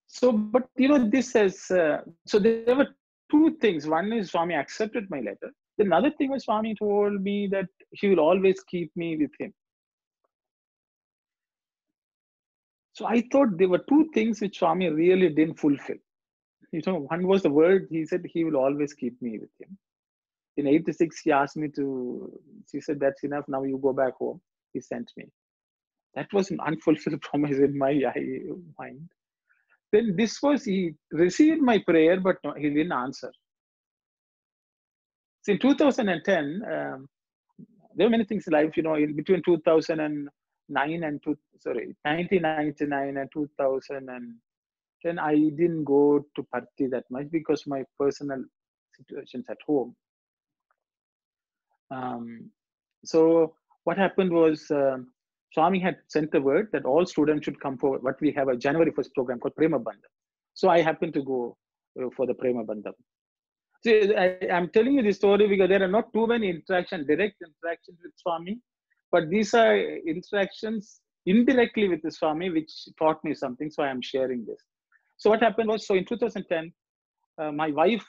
So, but this has, so there were two things. One is Swami accepted my letter. The another thing was Swami told me that he will always keep me with him. So I thought there were two things which Swami really didn't fulfill. One was the word, he said he will always keep me with him. In 86, he asked me he said, that's enough, now you go back home. He sent me. That was an unfulfilled promise in my mind. Then this was, he received my prayer, but no, he didn't answer. So in 2010, there were many things in life, in between 2009 and 1999 and 2010, I didn't go to Bharti that much because my personal situations at home. So what happened was Swami had sent a word that all students should come for what we have a January 1st program called Prema Bandham. So I happened to go for the Prema Bandham. So I'm telling you this story because there are not too many direct interactions with Swami, but these are interactions indirectly with the Swami, which taught me something. So I am sharing this. So what happened was, so in 2010, my wife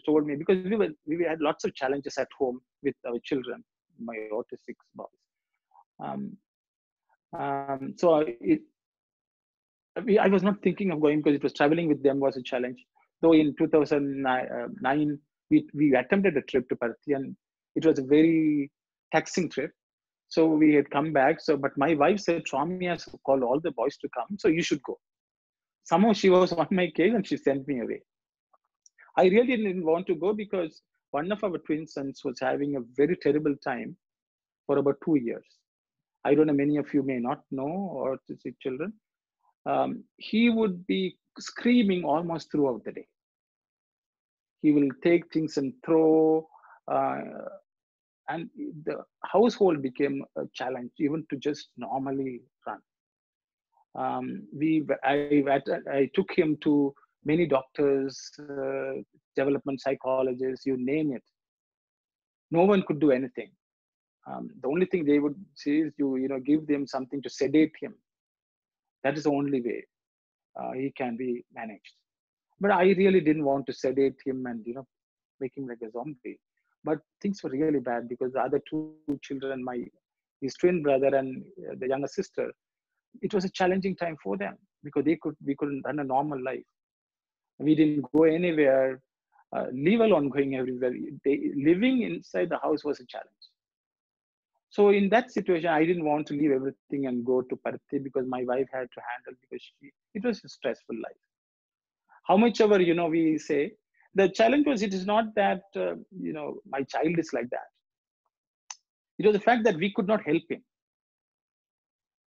told me, because we had lots of challenges at home with our children, my autistic boys. So I was not thinking of going because it was traveling with them was a challenge. Though in 2009, we attempted a trip to Bharti and it was a very taxing trip. So we had come back. But my wife said, Swami has called all the boys to come, so you should go. Somehow she was on my case and she sent me away. I really didn't want to go because one of our twin sons was having a very terrible time for about 2 years. I don't know, many of you may not know or to see children. He would be screaming almost throughout the day. He will take things and throw, and the household became a challenge even to just normally run. I took him to many doctors, development psychologists, you name it. No one could do anything. The only thing they would say is give them something to sedate him. That is the only way he can be managed. But I really didn't want to sedate him and make him like a zombie. But things were really bad because the other two children, his twin brother and the younger sister, it was a challenging time for them because we couldn't run a normal life. We didn't go anywhere, leave alone going everywhere. Living inside the house was a challenge. So in that situation, I didn't want to leave everything and go to Parthi because my wife had to handle because it was a stressful life. How much ever, we say, the challenge was, it is not that, my child is like that. It was the fact that we could not help him.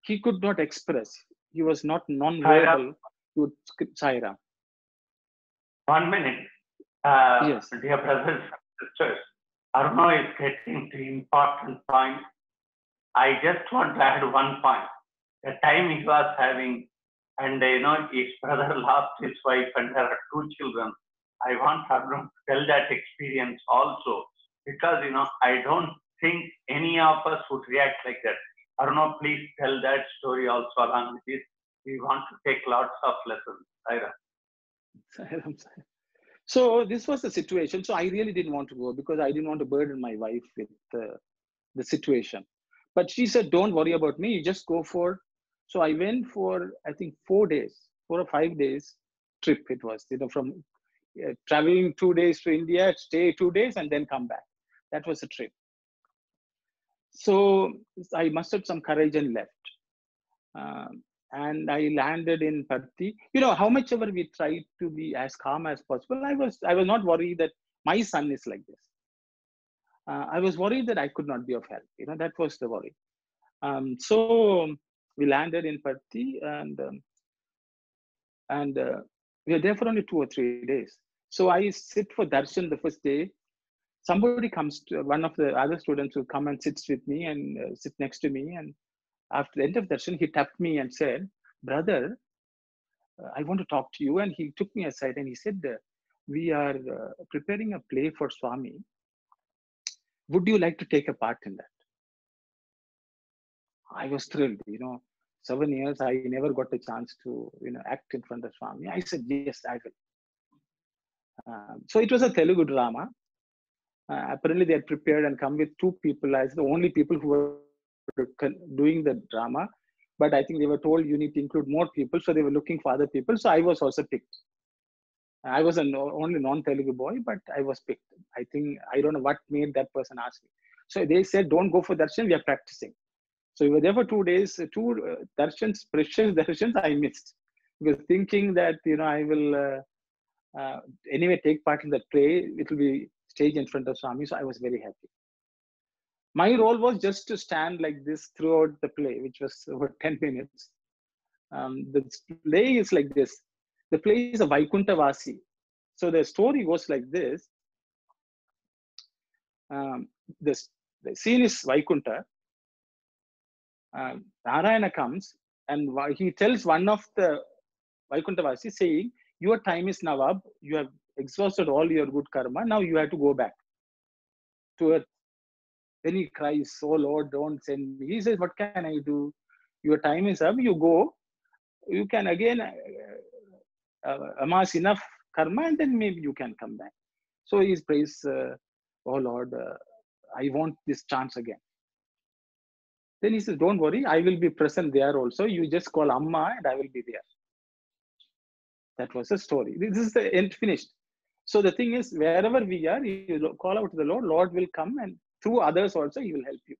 He could not express. He was not non-verbal. Saira. 1 minute. Yes. Dear brothers and sisters, Aruno is getting to important point. I just want to add one point. The time he was having, and his brother lost his wife and there are 2 children. I want Aruno to tell that experience also because, I don't think any of us would react like that. Aruno, please tell that story also along with this. We want to take lots of lessons. Saira. So this was the situation. So I really didn't want to go because I didn't want to burden my wife with the situation. But she said, don't worry about me. You just go for. So I went for, I think, 4 or 5 days trip. It was, from traveling 2 days to India, stay 2 days and then come back. That was a trip. So I mustered some courage and left. And I landed in Parthi. How much ever we tried to be as calm as possible, I was not worried that my son is like this. I was worried that I could not be of help. That was the worry. So we landed in Parthi and we were there for only 2 or 3 days. So I sit for darshan the first day. Somebody comes to one of the other students who come and sits with me and sit next to me. And after the end of darshan, he tapped me and said, brother, I want to talk to you. And he took me aside and he said, we are preparing a play for Swami. Would you like to take a part in that? I was thrilled. 7 years, I never got a chance to, act in front of Swami. I said, yes, I will. So it was a Telugu drama. Apparently, they had prepared and come with 2 people as the only people who were doing the drama. But I think they were told you need to include more people. So they were looking for other people. So I was also picked. I was only non-Telugu boy, but I was picked. I think, I don't know what made that person ask me. So they said, don't go for darshan, we are practicing. So we were there for 2 days, 2 darshans, precious darshans I missed. Because thinking that, I will anyway take part in that play, it will be staged in front of Swami. So I was very happy. My role was just to stand like this throughout the play, which was over 10 minutes. The play is like this. The play is a Vaikuntha Vasi. So the story goes like this. The scene is Vaikuntha. Narayana comes and he tells one of the Vaikuntha Vasi saying, your time is now up. You have exhausted all your good karma. Now you have to go back to earth. Then he cries, oh Lord, don't send me. He says, what can I do? Your time is up. You go. You can again amass enough karma and then maybe you can come back. So he prays, oh Lord, I want this chance again. Then he says, don't worry, I will be present there also. You just call Amma and I will be there. That was the story. This is the end finished. So the thing is, wherever we are, you call out to the Lord, Lord will come and through others also, he will help you.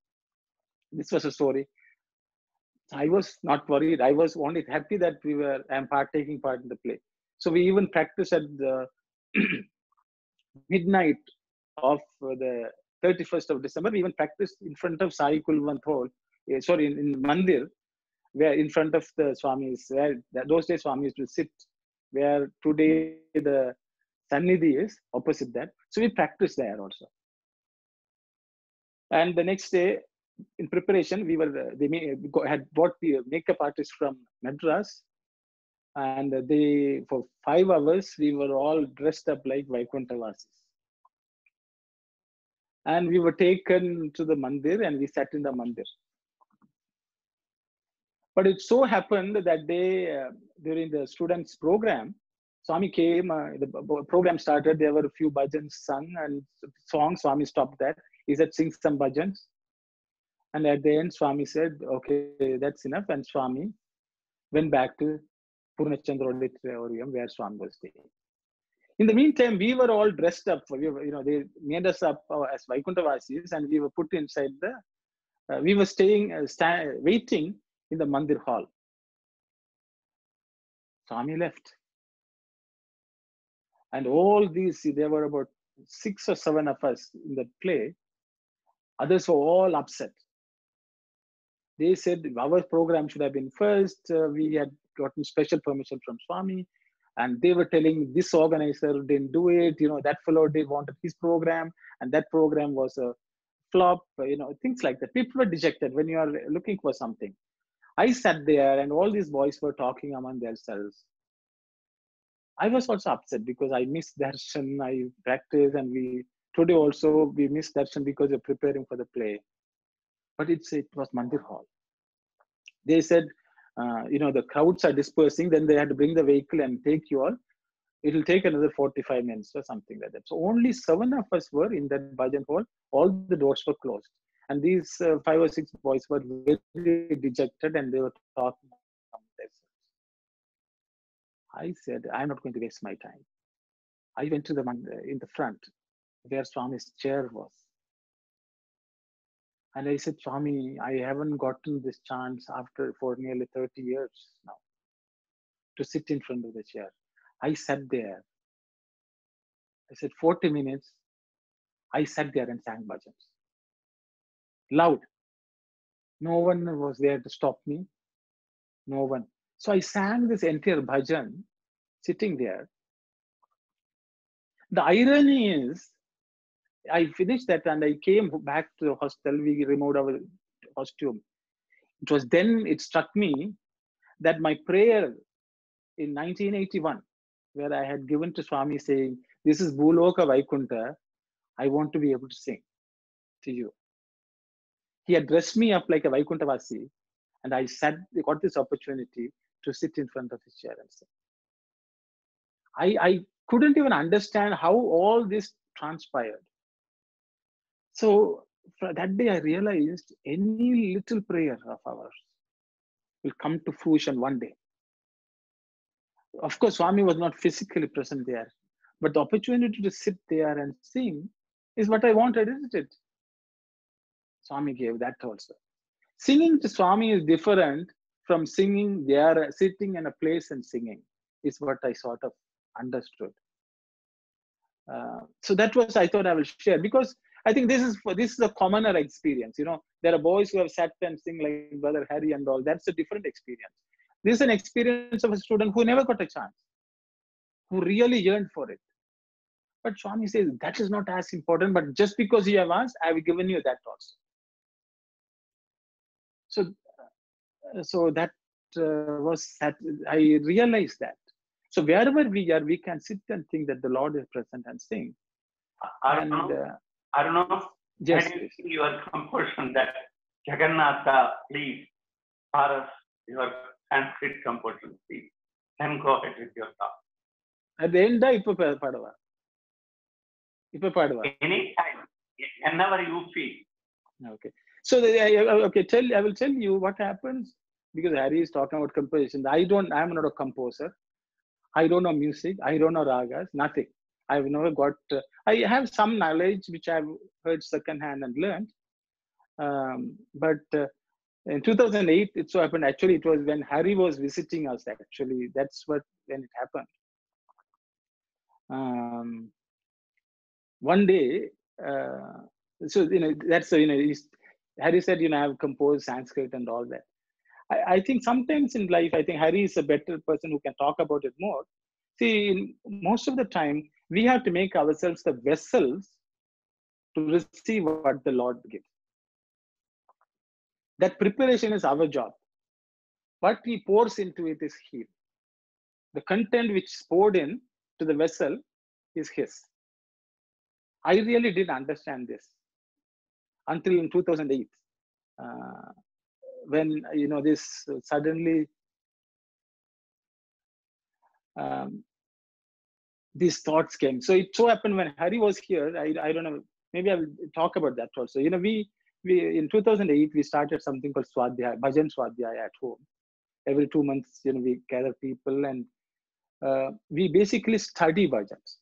This was a story. I was not worried. I was only happy that I'm taking part in the play. So we even practiced at the midnight of the 31st of December. We even practiced in front of Sai Kulwant Hall, sorry, in Mandir, where in front of the Swamis, where those days Swamis will sit, where today the Sannidhi is opposite that. So we practiced there also. And the next day, in preparation, we were had brought the makeup artist from Madras, and they for 5 hours we were all dressed up like Vaikuntavasis. And we were taken to the mandir and we sat in the mandir. But it so happened that day, during the students' program, Swami came, the program started, there were a few bhajans sung and songs. Swami stopped that. He said, sing some bhajans. And at the end, Swami said, okay, that's enough. And Swami went back to Purnachandra Auditorium where Swami was staying. In the meantime, we were all dressed up. We were, they made us up as Vaikuntavasis, and we were put inside the, we were staying, waiting in the Mandir hall. Swami left. And all these, there were about 6 or 7 of us in the play. Others were all upset. They said our program should have been first. We had gotten special permission from Swami. And they were telling this organizer didn't do it. That fellow wanted his program. And that program was a flop. Things like that. People were dejected when you are looking for something. I sat there and all these boys were talking among themselves. I was also upset because I missed darshan. I practiced, and today also we missed darshan because we're preparing for the play. But it was Mandir Hall. They said, the crowds are dispersing. Then they had to bring the vehicle and take you all. It will take another 45 minutes or something like that. So only 7 of us were in that bhajan hall. All the doors were closed. And these 5 or 6 boys were very dejected and they were talking among themselves. I said, I'm not going to waste my time. I went to in the front where Swami's chair was. And I said, Swami, I haven't gotten this chance for nearly 30 years now to sit in front of the chair. I sat there. I said, 40 minutes. I sat there and sang bhajans. Loud. No one was there to stop me. No one. So I sang this entire bhajan sitting there. The irony is, I finished that and I came back to the hostel. We removed our costume. It was then it struck me that my prayer in 1981, where I had given to Swami saying, this is Bhuloka Vaikunta, I want to be able to sing to you. He had dressed me up like a Vaikuntavasi, and I got this opportunity to sit in front of his chair and sing. I couldn't even understand how all this transpired. So that day I realized any little prayer of ours will come to fruition one day. Of course, Swami was not physically present there, but the opportunity to sit there and sing is what I wanted, isn't it? Swami gave that also. Singing to Swami is different from singing there, sitting in a place and singing, is what I sort of understood. So that was, I thought I will share, because I think this is a commoner experience. There are boys who have sat and sing like Brother Harry and all. That's a different experience. This is an experience of a student who never got a chance, who really yearned for it. But Swami says that is not as important, but just because you have asked, I have given you that also. So that was that I realized that. So wherever we are, we can sit and think that the Lord is present and sing. Aruno, yes, can you see your composition that Jagannatha, please, for us, your Sanskrit composition, please. Then go ahead with your talk. At the end, Ipa Padava. Anytime, whenever you feel. Okay. So I will tell you what happens, because Harry is talking about composition. I am not a composer. I don't know music. I don't know ragas. Nothing. I've never got. I have some knowledge which I've heard secondhand and learned. But In 2008, it so happened, actually, it was when Hari was visiting us, actually. That's when it happened. One day, so, that's, Hari said, I've composed Sanskrit and all that. I think sometimes in life, I think Hari is a better person who can talk about it more. See, most of the time, we have to make ourselves the vessels to receive what the Lord gives. That preparation is our job. What He pours into it is His. The content which is poured in to the vessel is His. I really didn't understand this until in 2008, when this suddenly these thoughts came. So it so happened when Hari was here. I don't know. Maybe I will talk about that also. We in 2008 we started something called Swadhyaya, Bhajan Swadhyaya at home. Every 2 months, we gather people and we basically study bhajans.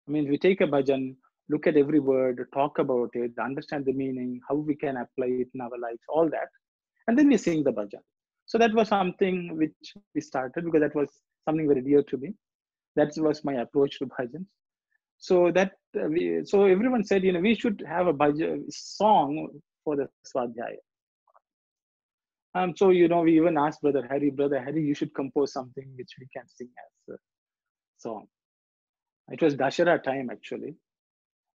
I mean, we take a bhajan, look at every word, talk about it, understand the meaning, how we can apply it in our lives, all that. And then we sing the bhajan. So that was something which we started because that was something very dear to me. That was my approach to bhajans. So that so everyone said, we should have a bhajan song for the Swadhyaya. So, we even asked Brother Hari, you should compose something which we can sing as a song. It was Dashara time, actually,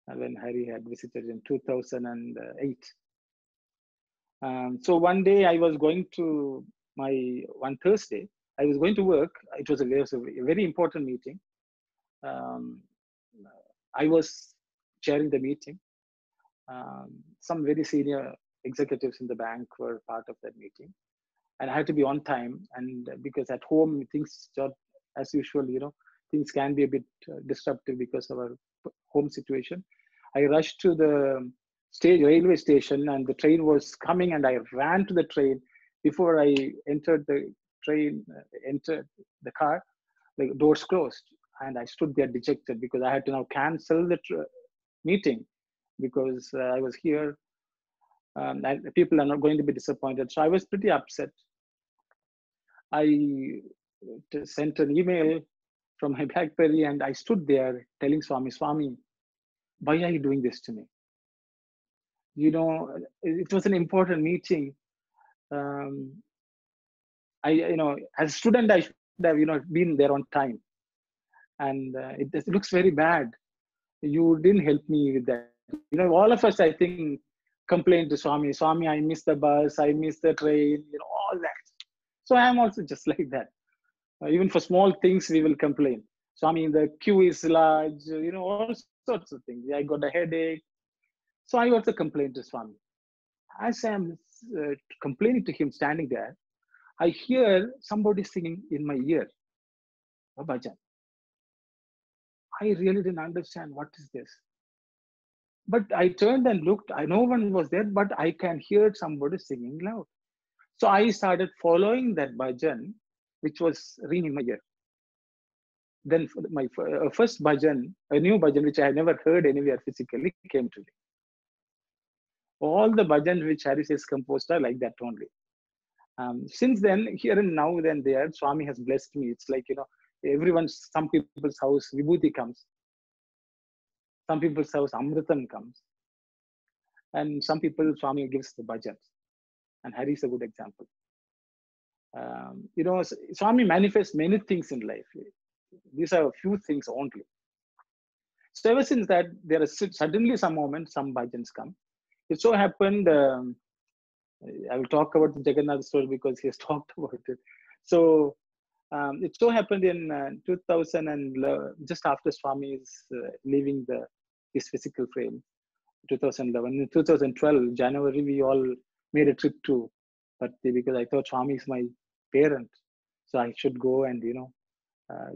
when Hari had visited in 2008. So one day I was going to one Thursday, I was going to work. It was a very important meeting. I was chairing the meeting. Some very senior executives in the bank were part of that meeting. And I had to be on time. And because at home, things, as usual, things can be a bit disruptive because of our home situation. I rushed to the railway station and the train was coming and I ran to the train. Before I entered the train, entered the car, the doors closed and I stood there dejected because I had to now cancel the meeting because I was here. And people are not going to be disappointed. So I was pretty upset. I sent an email from my BlackBerry and I stood there telling Swami, why are you doing this to me? It was an important meeting. As a student, I should have, been there on time. And it looks very bad. You didn't help me with that. All of us, I think, complained to Swami, I missed the bus, I missed the train, all that. So I am also just like that. Even for small things, we will complain. Swami, the queue is large, all sorts of things. I got a headache. So I also complained to Swami. As I am complaining to him standing there, I hear somebody singing in my ear, a bhajan. I really didn't understand what is this. But I turned and looked, no one was there, but I can hear somebody singing loud. So I started following that bhajan, which was ringing in my ear. Then my first bhajan, a new bhajan, which I had never heard anywhere physically, came to me. All the bhajans which Hari has composed are like that only. Since then, here and now and there, Swami has blessed me. It's like, some people's house, Vibhuti comes. Some people's house, Amritam comes. And some people, Swami gives the bhajans. And Hari is a good example. Swami manifests many things in life. These are a few things only. So ever since that, there is suddenly some moment, some bhajans come. It so happened, I will talk about the Jagannath story because he has talked about it. So it so happened in 2000 and just after Swami is leaving his physical frame, 2011. In 2012, January, we all made a trip to Patti because I thought Swami is my parent. So I should go and,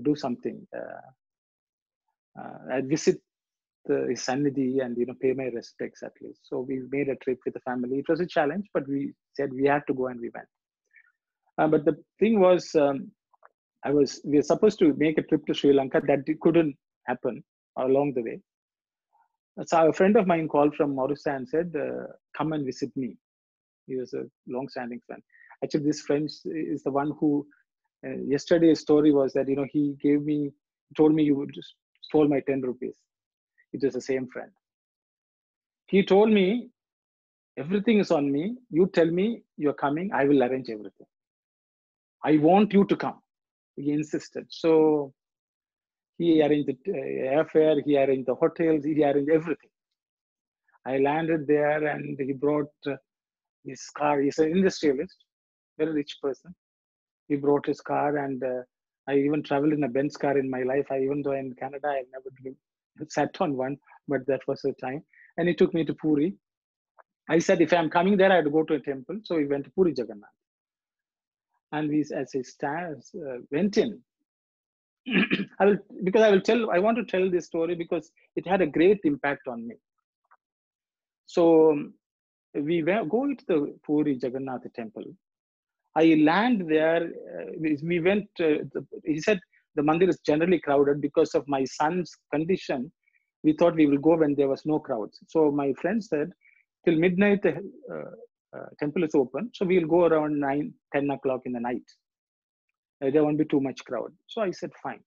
do something. I visit his Sannidhi and, pay my respects at least. So we made a trip with the family. It was a challenge, but we said we had to go and we went. But the thing was, we were supposed to make a trip to Sri Lanka. That couldn't happen along the way. So a friend of mine called from Mauritius and said, come and visit me. He was a long-standing friend. Actually, this friend is the one who, yesterday's story was that, he told me you just stole my 10 rupees. It was the same friend. He told me, everything is on me. You tell me you're coming. I will arrange everything. I want you to come. He insisted. So he arranged the airfare. He arranged the hotels. He arranged everything. I landed there and he brought his car. He's an industrialist, very rich person. He brought his car, and I even traveled in a Benz car in my life. Even though in Canada, I've never sat on one, but that was the time. And he took me to Puri. I said, if I'm coming there, I had to go to a temple. So we went to Puri Jagannath. And as he went in, I want to tell this story because it had a great impact on me. So we go to the Puri Jagannath temple. I land there. We went. He said the mandir is generally crowded because of my son's condition. We thought we will go when there was no crowds. So my friend said, till midnight the temple is open. So we'll go around 9, 10 o'clock in the night. There won't be too much crowd. So I said, fine.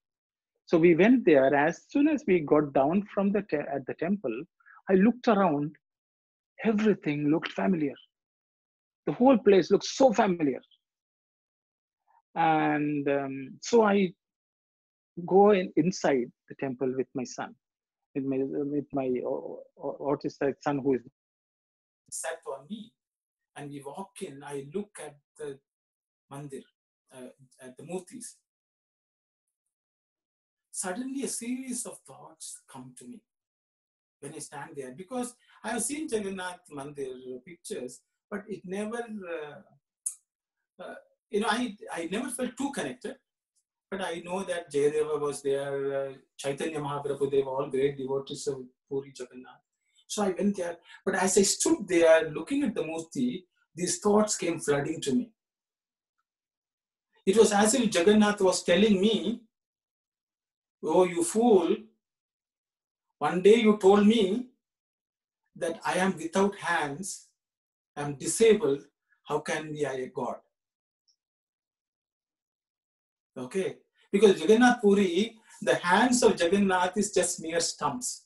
So we went there. As soon as we got down from at the temple, I looked around. Everything looked familiar. The whole place looked so familiar. And so I go inside the temple with my son, with my autistic son who is sat on me. And we walk in. I look at the mandir, at the murtis. Suddenly, a series of thoughts come to me when I stand there, because I have seen Jagannath Mandir pictures, but it never, I never felt too connected. But I know that Jayadeva was there, Chaitanya Mahaprabhu, they were all great devotees of Puri Jagannath. So I went there, but as I stood there looking at the Murti, these thoughts came flooding to me. It was as if Jagannath was telling me, oh, you fool, one day you told me that I am without hands, I am disabled, how can be I a God? Okay, because Jagannath Puri, the hands of Jagannath is just mere stumps.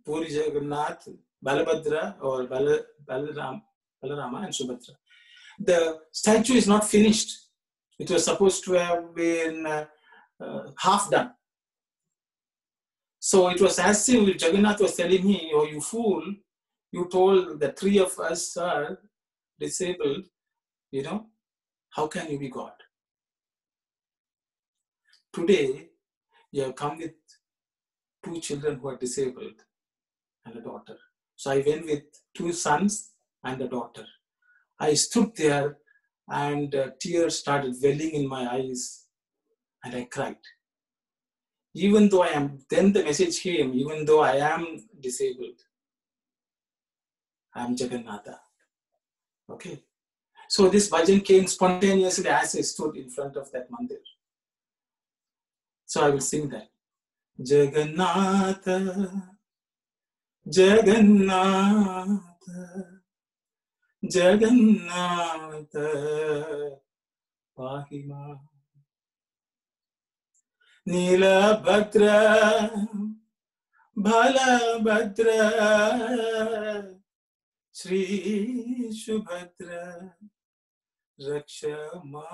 Puri Jagannath, Balabhadra or Balarama and Subhadra. The statue is not finished. It was supposed to have been half done. So it was as if Jagannath was telling me, oh, you fool, you told the three of us are disabled, how can you be God? Today, you have come with 2 children who are disabled and a daughter. So I went with 2 sons and a daughter. I stood there and tears started welling in my eyes and I cried. Even though then the message came, even though I am disabled, I am Jagannatha. Okay. So this bhajan came spontaneously as I stood in front of that mandir. So I will sing that. Jagannatha, Jagannatha, Jagannatha, Pahima. Nilabhadra, Balabhadra, Shri Shubhadra, Rakshama,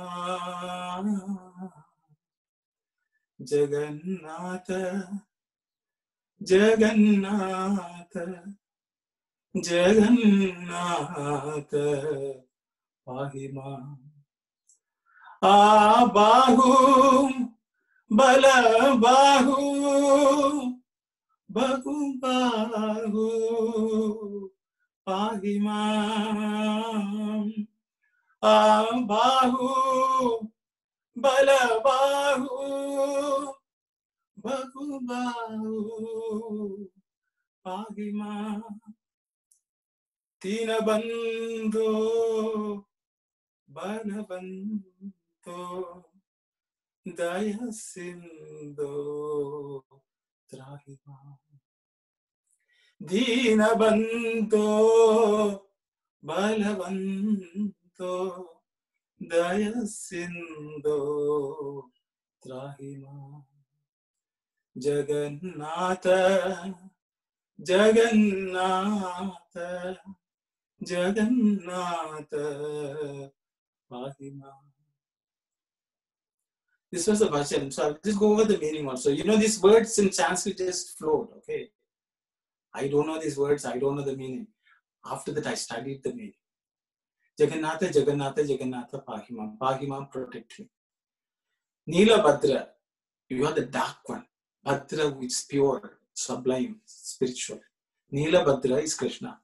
Jagannatha, Jagannatha, Jagannatha, Pahima. Abahu, Balabahu, Bahu, Pahimam. Abahu, Balabahu, Bahu, Pahimam. Tinabando, Banabando, Dayasindo, Trahima. Deenabandho Balavanto Dayasindho Trahima Jagannatha Jagannatha Jagannatha Mahima. This was a bhajan. So I'll just go over the meaning also. You know, these words in Sanskrit just flowed, okay? I don't know these words, I don't know the meaning. After that, I studied the meaning. Jagannatha, Jagannatha, Jagannatha, Pahimam. Pahimam, protect me. Neela Bhadra, you are the dark one. Bhadra is pure, sublime, spiritual. Neela Bhadra is Krishna.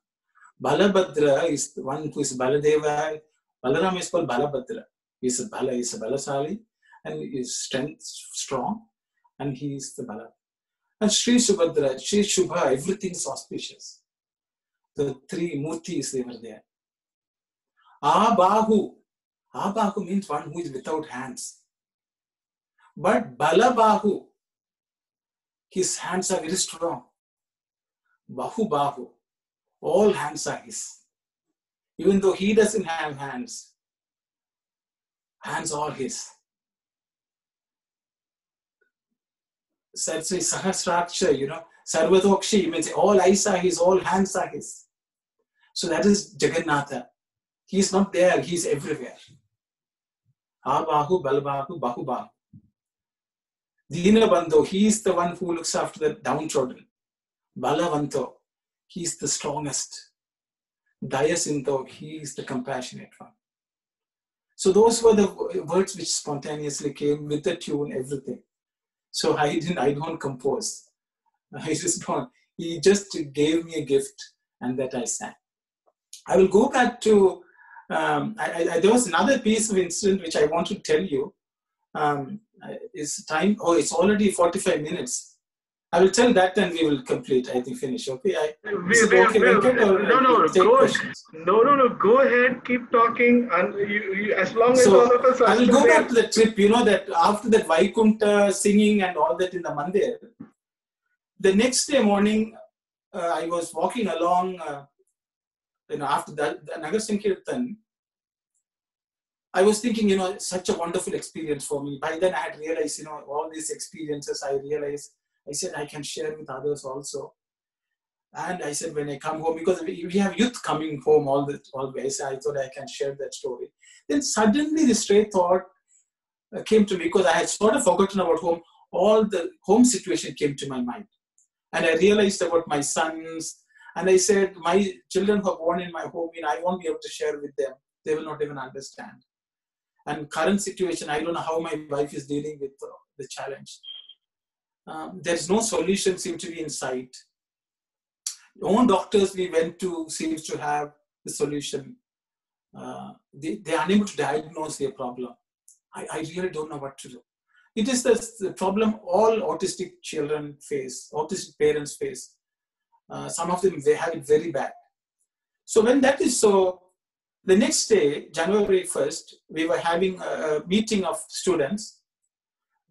Balabhadra is the one who is Baladeva. Balaram is called Balabhadra. He is a Balasali and his strength strong, and he is the Bala. And Sri Subhadra, Sri Shubha, everything is auspicious. The three Murtis, they were there. Abahu. Abahu means one who is without hands. But Balabahu, his hands are very strong. Bahu, all hands are his. Even though he doesn't have hands, hands are his. Satsri Sahasraksha, you know, Sarvatokshi means all eyes are his, all hands are his. So that is Jagannatha. He is not there, he is everywhere. Abahu, Balabahu, Bahu. Deenabandho, he is the one who looks after the downtrodden. Balavanto, he is the strongest. Dayasinto, he is the compassionate one. So those were the words which spontaneously came with the tune, everything. So I don't compose. I just don't. He just gave me a gift and that I sang. I will go back to, there was another piece of incident which I want to tell you. Is time, it's already 45 minutes. I will tell that and we will complete, I think, finish. Okay? No, go ahead, keep talking, and you as long as all of us are I will go back to the trip, you know, that after that Vaikunta singing and all that in the mandir, the next day morning, I was walking along, after that, the Nagar Sankirtan, I was thinking, you know, such a wonderful experience for me. By then I had realized, you know, all these experiences, I said, I can share with others also. And I said, when I come home, because we have youth coming home always, I thought I can share that story. Then suddenly this stray thought came to me, because I had sort of forgotten about home. All the home situation came to my mind. And I realized about my sons. And I said, my children who are born in my home, I won't be able to share with them. They will not even understand. And current situation, I don't know how my wife is dealing with the challenge. There's no solution seem to be in sight. Own doctors we went to seems to have the solution. They are unable to diagnose their problem. I really don't know what to do. It is the problem all autistic children face, autistic parents face. Some of them, they have it very bad. So when that is so, the next day, January 1st, we were having a meeting of students.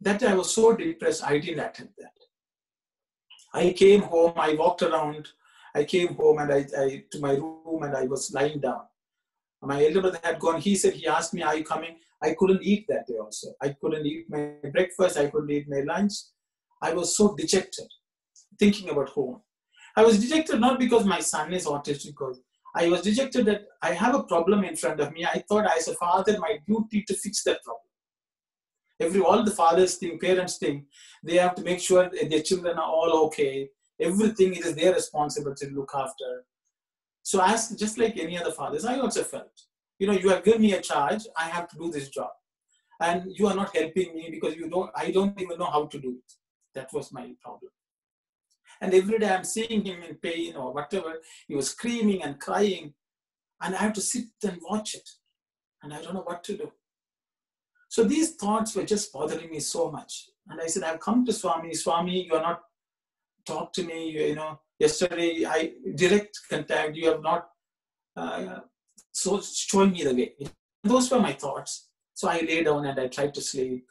That day I was so depressed, I didn't attend that. I came home, I walked around, I came home and I to my room and I was lying down. My elder brother had gone, he asked me, are you coming? I couldn't eat that day also. I couldn't eat my breakfast, I couldn't eat my lunch. I was so dejected, thinking about home. I was dejected not because my son is autistic, because I was dejected that I have a problem in front of me. I thought as a father, my duty to fix that problem. All the fathers think, parents think, they have to make sure that their children are all okay. Everything it is their responsibility to look after. So just like any other fathers, I also felt, you have given me a charge, I have to do this job. And you are not helping me because I don't even know how to do it. That was my problem. And every day I'm seeing him in pain or whatever. He was screaming and crying. And I have to sit and watch it. And I don't know what to do. So these thoughts were just bothering me so much. And I said, I've come to Swami. Swami, you are not talk to me. Yesterday, direct contact. You have not shown me the way. Those were my thoughts. So I lay down and I tried to sleep.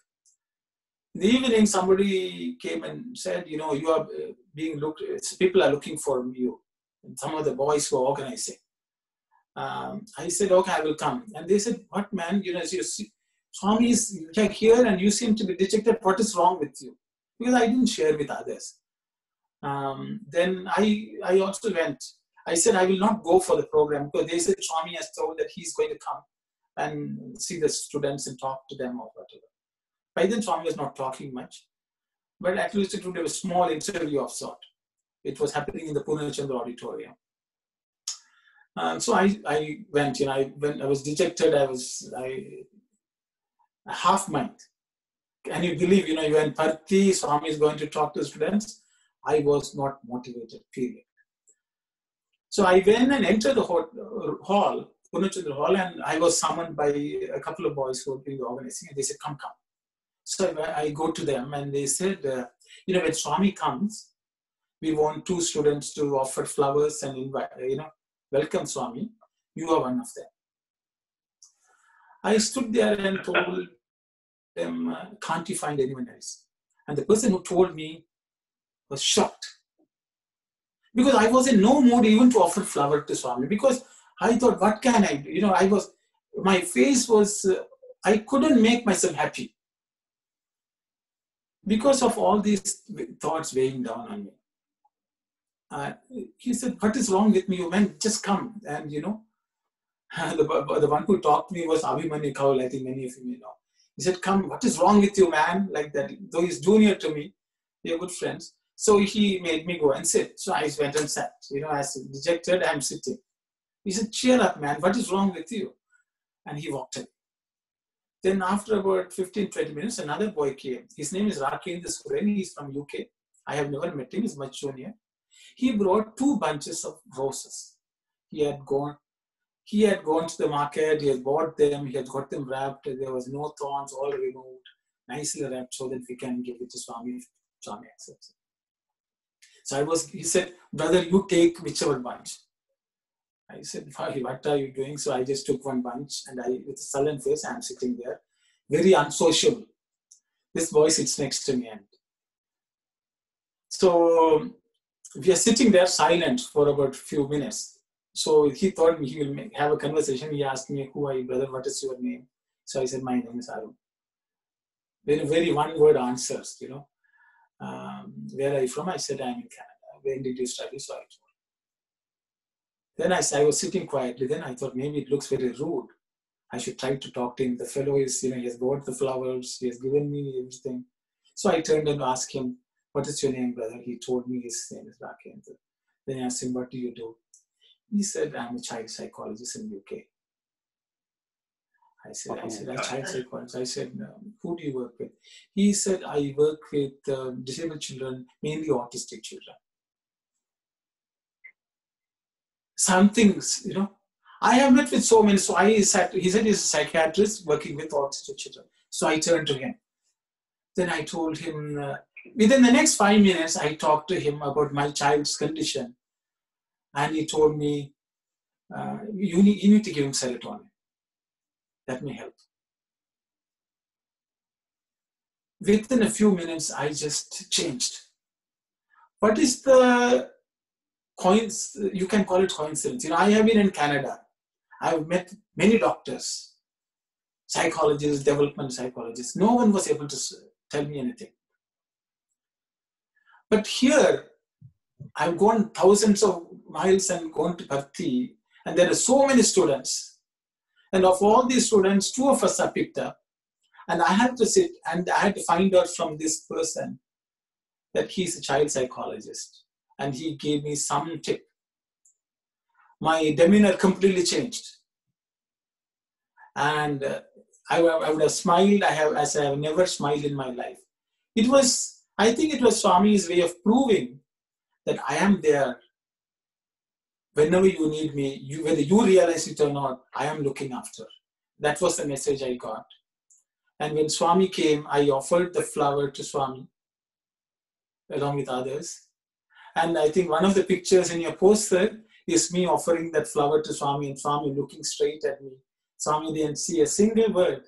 In the evening, somebody came and said, you know, you are being looked, people are looking for you. And some of the boys were organizing. I said, okay, I will come. And they said, what, man? You know, you see, Swami is here and you seem to be dejected. What is wrong with you? Because I didn't share with others. Then I also went. I said, I will not go for the program because they said Swami has told that he's going to come and see the students and talk to them or whatever. By then, Swami was not talking much, but at least it would have a small interview of sort. It was happening in the Purnachandra auditorium. So I went, you know, when I was dejected, I half mind. Can you believe, you know, when Parthi, Swami is going to talk to students, I was not motivated, period. So I went and entered the hall, Purnachandra hall, and I was summoned by a couple of boys who were doing the organizing, and they said, come. So I go to them and they said, you know, when Swami comes, we want 2 students to offer flowers and invite, you know, welcome Swami. You are one of them. I stood there and told them, can't you find anyone else? And the person who told me was shocked. Because I was in no mood even to offer flower to Swami. Because I thought, what can I do? You know, my face was, I couldn't make myself happy. Because of all these thoughts weighing down on me. He said, what is wrong with me? Man, just come. And you know, the one who talked to me was Abhimanyu Kaul, I think many of you may know. He said, come, what is wrong with you, man? Like that, though he's junior to me, we are good friends. So he made me go and sit. So I went and sat. You know, as dejected, I'm sitting. He said, cheer up, man. What is wrong with you? And he walked in. Then after about 15-20 minutes, another boy came. His name is Rakendra Suren. He's from UK. I have never met him. He's much junior. He brought 2 bunches of roses. He had gone to the market. He had bought them. He had got them wrapped. There was no thorns, all removed, nicely wrapped so that we can give it to Swami if Swami accepts it. So he said, brother, you take whichever bunch. I said, what are you doing? So I just took one bunch and with a sullen face, I'm sitting there, very unsociable. This boy sits next to me. And so we are sitting there silent for about a few minutes. So he thought he will have a conversation. He asked me, who are you, brother? What is your name? So I said, my name is Aruno. Very one-word answers, you know. Where are you from? I said, I'm in Canada. When did you study? So I told. Then I was sitting quietly. Then I thought maybe it looks very rude. I should try to talk to him. The fellow is, you know, he has bought the flowers. He has given me everything. So I turned and asked him, what is your name, brother? He told me his name is Rakendra. Then I asked him, what do you do? He said, I'm a child psychologist in UK. I said, I'm a child psychologist. I said, who do you work with? He said, I work with disabled children, mainly autistic children. Some things, you know, I have met with so many. So he said he's a psychiatrist working with autistic children. So I turned to him. Then I told him, within the next 5 minutes, I talked to him about my child's condition. And he told me, you need to give him serotonin. That may help. Within a few minutes, I just changed. What is the coincidence? You can call it coincidence. You know, I have been in Canada. I've met many doctors, psychologists, development psychologists. No one was able to tell me anything. But here, I've gone thousands of miles and gone to Parthi, and there are so many students. And of all these students, 2 of us are picked up. And I had to sit and I had to find out from this person that he's a child psychologist. And he gave me some tip. My demeanor completely changed. And I would have smiled as I have never smiled in my life. I think it was Swami's way of proving that I am there. Whenever you need me, whether you realize it or not, I am looking after. That was the message I got. And when Swami came, I offered the flower to Swami along with others. And I think one of the pictures in your poster is me offering that flower to Swami and Swami looking straight at me. Swami didn't see a single word,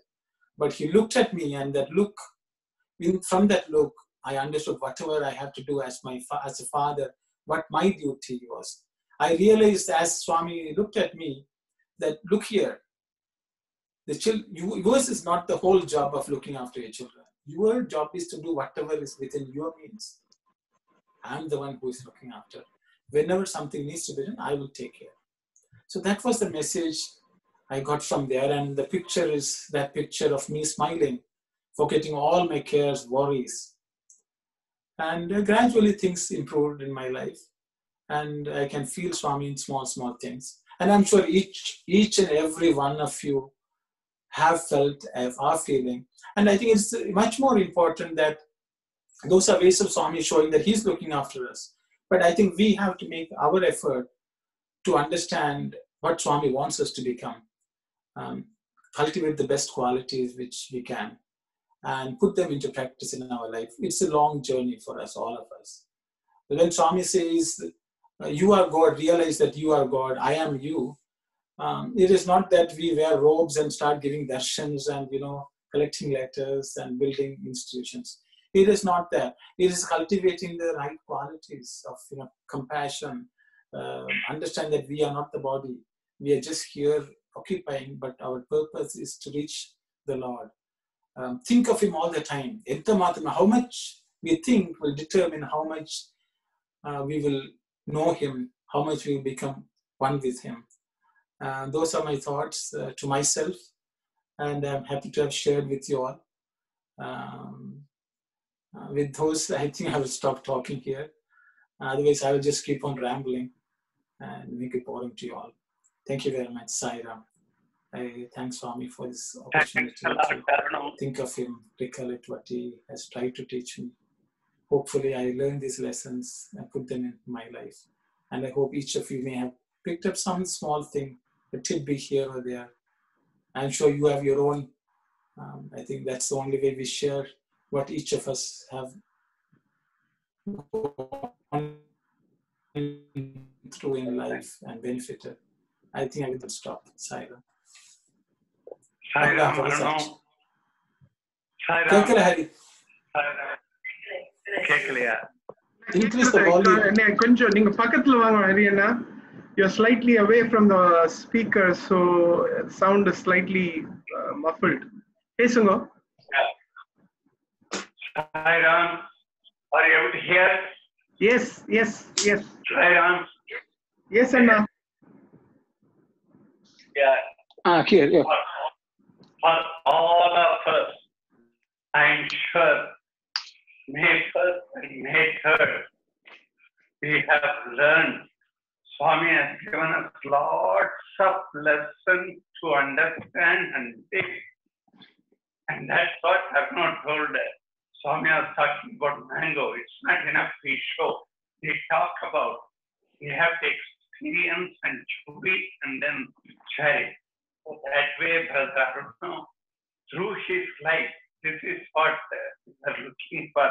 but he looked at me, and that look from that look, I understood whatever I have to do as a father, what my duty was. I realized as Swami looked at me that, look here, yours is not the whole job of looking after your children. Your job is to do whatever is within your means. I'm the one who is looking after. Whenever something needs to be done, I will take care. So that was the message I got from there. And the picture is that picture of me smiling, forgetting all my cares, worries. And gradually things improved in my life. And I can feel Swami in small, small things. And I'm sure each and every one of you have felt, are feeling. And I think it's much more important that those are ways of Swami showing that he's looking after us. But I think we have to make our effort to understand what Swami wants us to become. Cultivate the best qualities which we can and put them into practice in our life. It's a long journey for us, all of us. When Swami says, you are God, realize that you are God, I am you. It is not that we wear robes and start giving darshans and, collecting letters and building institutions. It is not that. It is cultivating the right qualities of, compassion, understand that we are not the body. We are just here occupying, but our purpose is to reach the Lord. Think of Him all the time. How much we think will determine how much we will know Him, how much we will become one with Him. Those are my thoughts to myself, and I'm happy to have shared with you all. With those, I think I will stop talking here. Otherwise, I will just keep on rambling and make it boring to you all. Thank you very much, Sai Ram. I thank Swami for this opportunity to think of him, recollect what he has tried to teach me. Hopefully, I learn these lessons and put them in my life. And I hope each of you may have picked up some small thing, a tidbit here or there. I'm sure you have your own. I think that's the only way we share what each of us have gone through in life and benefited. I think I will stop. Sai Ram. Sai Ram, Aruno. Sai Ram. Increase the volume. You're slightly away from the speaker, so sound is slightly muffled. Hey, Sungo. Sai Ram, are you able to hear? Yes. Sai Ram. Yes, Anna. Yeah. Here, yeah. For all of us, I'm sure, May 1st and May 3rd, we have learned. Swami has given us lots of lessons to understand and think. And that's what Aruno told us. Swami was talking about mango. It's not enough we show. We talk about. We have to experience and chew it and then share it. So that way, Brother Aruno, through his life, this is what we are looking for.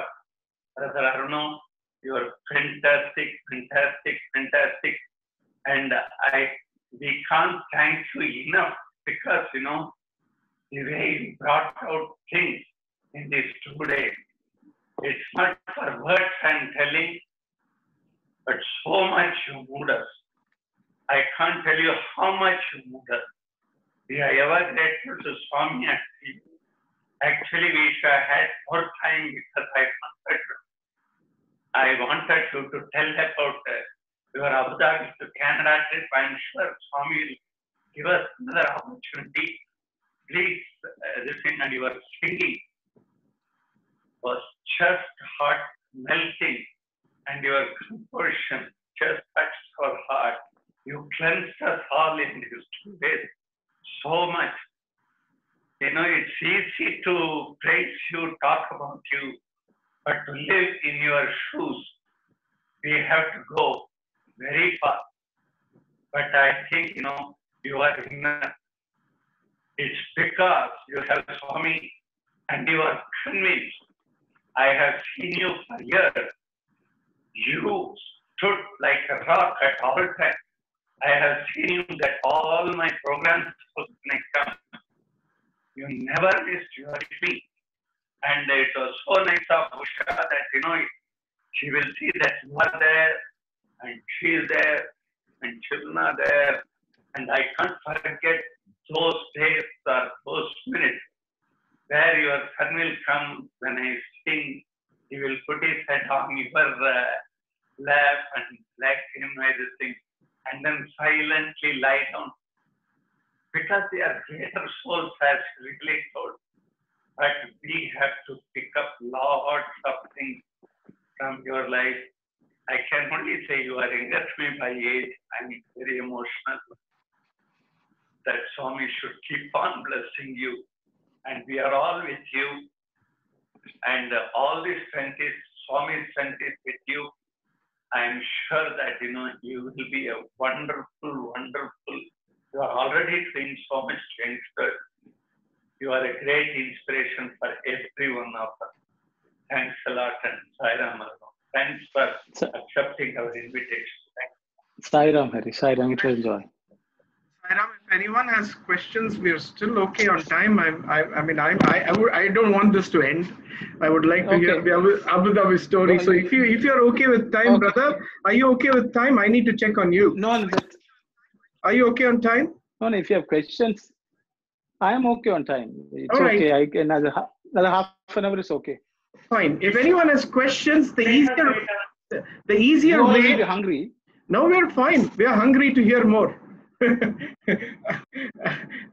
Brother Aruno, you are fantastic. And we can't thank you enough because, the way you brought out things in these 2 days. It's not for words I'm telling, but so much you moved us. I can't tell you how much you moved us. We are ever grateful to Swami and you. Actually, we should have had more time because I wanted you to tell about your Abu Dhabi to Canada trip. I'm sure Swami will give us another opportunity. Please, listen, and your singing was just heart melting, and your composition just touched our heart. You cleansed us all in these 2 days so much. It's easy to praise you, talk about you, but to live in your shoes, we have to go very far. But I think, you are inner. It's because you have Swami and you are convinced. I have seen you for years. You stood like a rock at all times. I have seen you at all my programs when I come. You never missed your meeting. And it was so nice of Usha that, she will see that you are there, and she is there, and children are there. And I can't forget those days or those minutes where your son will come when I sing. He will put his head on your lap and let him everything, and then silently lie down. Because they are greater souls, as really told. But we have to pick up lots of things from your life. I can only say you are younger me by age. I'm very emotional. That Swami should keep on blessing you. And we are all with you. And all this strength is, Swami's strength is with you. I am sure that, you will be a wonderful, wonderful. You are already doing so much youngsters. You are a great inspiration for every one of us. Thanks a lot, and Sai Ram Aruno. Thanks for accepting our invitation. Sai Ram Hari, Sai Ram, it was a joy. Sai Ram, if anyone has questions, we are still okay on time. I don't want this to end. I would like to hear the Abu Dhabi story. So if you're okay with time, brother, are you okay with time? I need to check on you. No, are you okay on time? No, if you have questions, I am okay on time. It's all right. Okay. I can another half an hour is okay. Fine. If anyone has questions, the easier way. You are hungry. No, we're fine. We are hungry to hear more.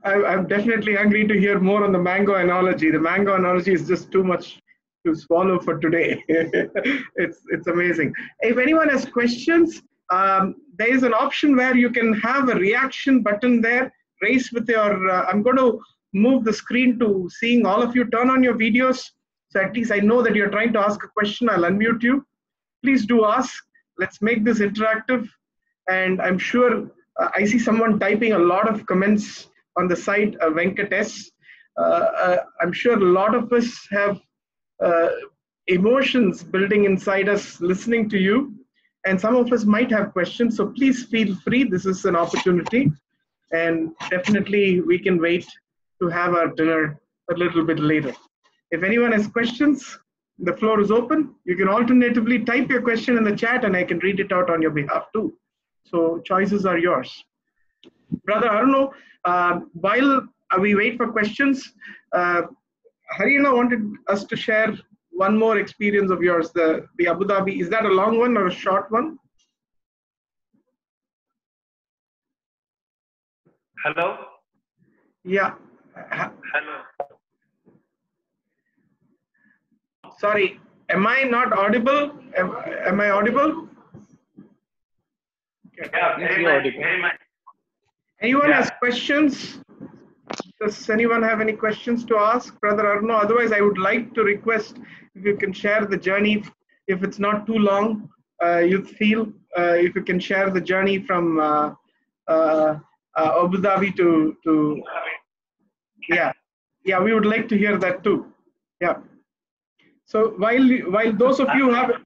I'm definitely hungry to hear more on the mango analogy. The mango analogy is just too much to swallow for today. It's amazing. If anyone has questions, there is an option where you can have a reaction button there. Raise with your. I'm going to move the screen to seeing all of you. Turn on your videos, so at least I know that you're trying to ask a question. I'll unmute you. Please do ask. Let's make this interactive. And I'm sure I see someone typing a lot of comments on the site, Venkatesh. I'm sure a lot of us have emotions building inside us listening to you. And some of us might have questions. So please feel free. This is an opportunity. And definitely we can wait to have our dinner a little bit later. If anyone has questions, the floor is open. You can alternatively type your question in the chat and I can read it out on your behalf too. So choices are yours. Brother Aruno, while we wait for questions, Harina wanted us to share one more experience of yours, the Abu Dhabi. Is that a long one or a short one? Hello? Yeah. Hello. Sorry, am I not audible? Am I audible? Okay. Yeah, very much. Anyone has questions? Does anyone have any questions to ask, Brother Aruno? Otherwise, I would like to request if you can share the journey, if it's not too long, you feel, if you can share the journey from Abu Dhabi to yeah, we would like to hear that too. Yeah. So while those of you have,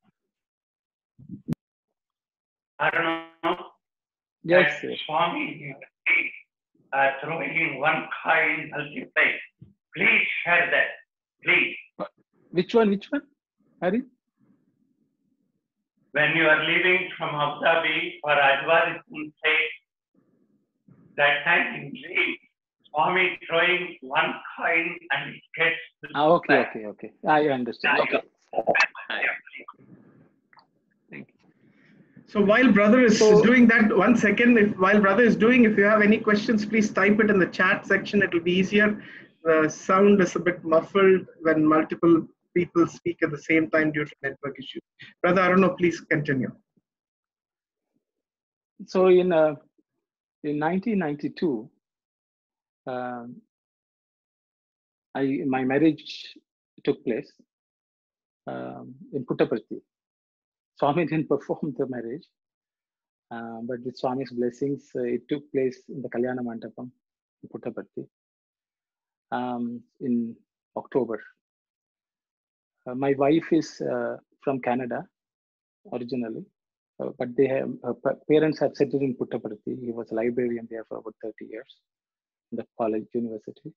I don't know. Yes. Swami throwing one coin multiply. Please share that. Please. Which one? Hari? When you are leaving from Abu Dhabi for Advar, that time in dream, Swami throwing one coin and it gets. Okay. I understand. Okay. Thank you. So while brother is doing that, 1 second, while brother is doing, if you have any questions, please type it in the chat section. It will be easier. The sound is a bit muffled when multiple people speak at the same time due to network issues. Brother Aruno, please continue. So in 1992, my marriage took place in Puttaparthi. Swami didn't perform the marriage, but with Swami's blessings, it took place in the Kalyana Mandapam in Puttaparthi in October. My wife is from Canada originally, but her parents had settled in Puttaparthi. He was a librarian there for about 30 years in the college university.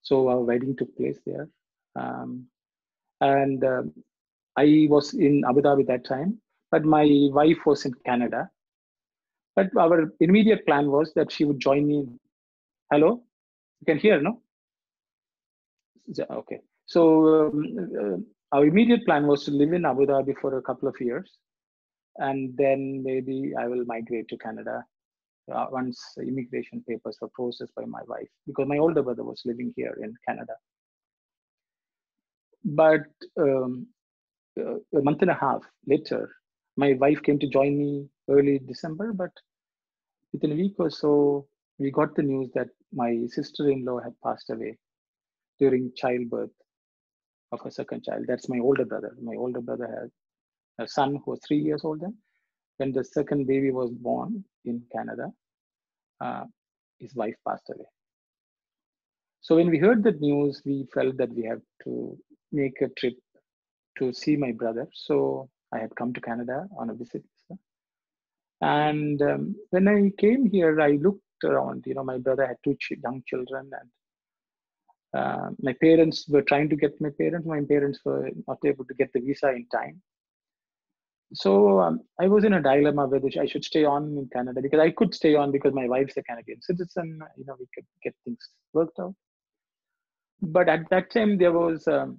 So our wedding took place there. And I was in Abu Dhabi that time, but my wife was in Canada. But our immediate plan was that she would join me. Hello, you can hear, no? Okay. So our immediate plan was to live in Abu Dhabi for a couple of years, and then maybe I will migrate to Canada once the immigration papers were processed by my wife, because my older brother was living here in Canada. But a month and a half later, my wife came to join me early December, but within a week or so, we got the news that my sister-in-law had passed away during childbirth of her second child. That's my older brother. My older brother had a son who was 3 years older. When the second baby was born in Canada, his wife passed away. So when we heard that news, we felt that we had to make a trip to see my brother. So I had come to Canada on a visit. And when I came here, I looked around. You know, my brother had two young children, and my parents were trying to get my parents were not able to get the visa in time. So I was in a dilemma whether I should stay on in Canada, because I could stay on because my wife's a Canadian citizen. You know, we could get things worked out. But at that time, there was the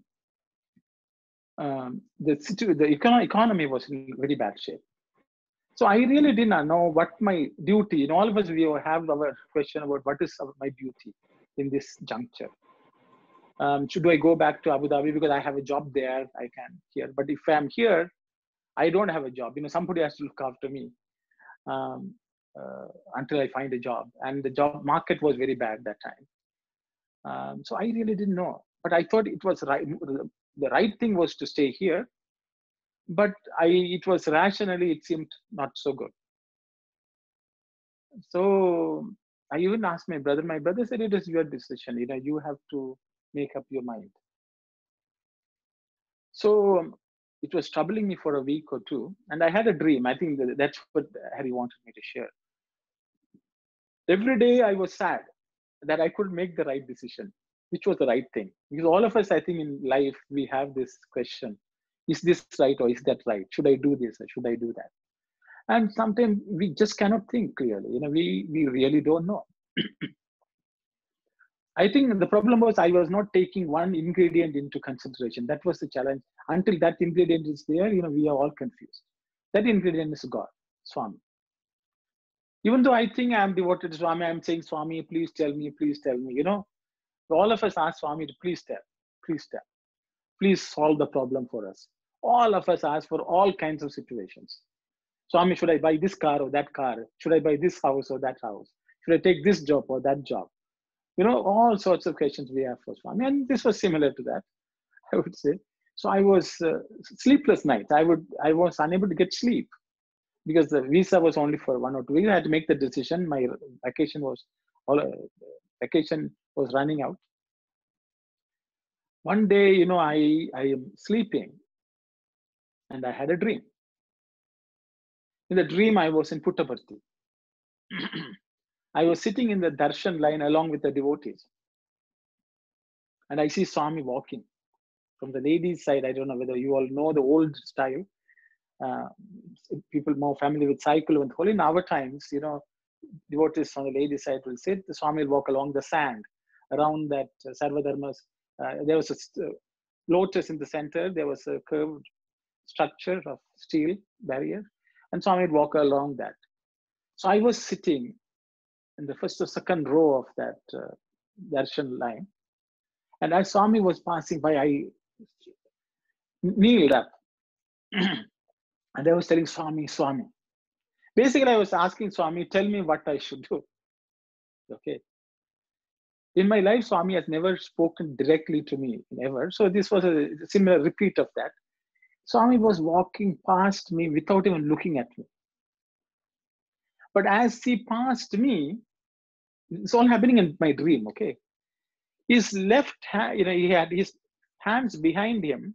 economy was in very bad shape. So I really did not know what my duty. In all of us, we have our question about what is my duty in this juncture. Should I go back to Abu Dhabi because I have a job there? I can here, but if I'm here, I don't have a job. You know, somebody has to look after me until I find a job, and the job market was very bad that time. So I really didn't know, but I thought it was right. The right thing was to stay here, but it was rationally, it seemed not so good. So I even asked my brother. My brother said, "It is your decision. You know, you have to make up your mind." So it was troubling me for a week or two, and I had a dream. I think that's what Harry wanted me to share. Every day I was sad that I could make the right decision, which was the right thing. Because all of us, I think, in life, we have this question: is this right or is that right? Should I do this or should I do that? And sometimes we just cannot think clearly. You know, we really don't know. I think the problem was I was not taking one ingredient into consideration. That was the challenge. Until that ingredient is there, you know, we are all confused. That ingredient is God, Swami. Even though I think I'm devoted to Swami, I'm saying, Swami, please tell me, please tell me. You know, all of us ask Swami to please tell, please solve the problem for us. All of us ask for all kinds of situations. Swami, should I buy this car or that car? Should I buy this house or that house? Should I take this job or that job? You know, all sorts of questions we have for Swami. And this was similar to that, I would say. So I was sleepless nights. I was unable to get sleep because the visa was only for 1 or 2 weeks. I had to make the decision. My vacation was running out. One day, you know, I am sleeping and I had a dream. In the dream, I was in Puttaparthi. I was sitting in the darshan line along with the devotees. And I see Swami walking from the ladies' side. I don't know whether you all know the old style. People more familiar with cycle and holy. In our times, you know, devotees on the ladies' side will sit. The Swami will walk along the sand around that Sarvadharmas. There was a lotus in the center. There was a curved structure of steel barrier. And Swami would walk along that. So I was sitting in the first or second row of that darshan line. And as Swami was passing by, I kneeled up. And I was telling Swami. Basically, I was asking Swami, tell me what I should do. Okay. In my life, Swami has never spoken directly to me, never. So this was a similar repeat of that. Swami was walking past me without even looking at me. But as he passed me, it's all happening in my dream, okay? His left hand, you know, he had his hands behind him,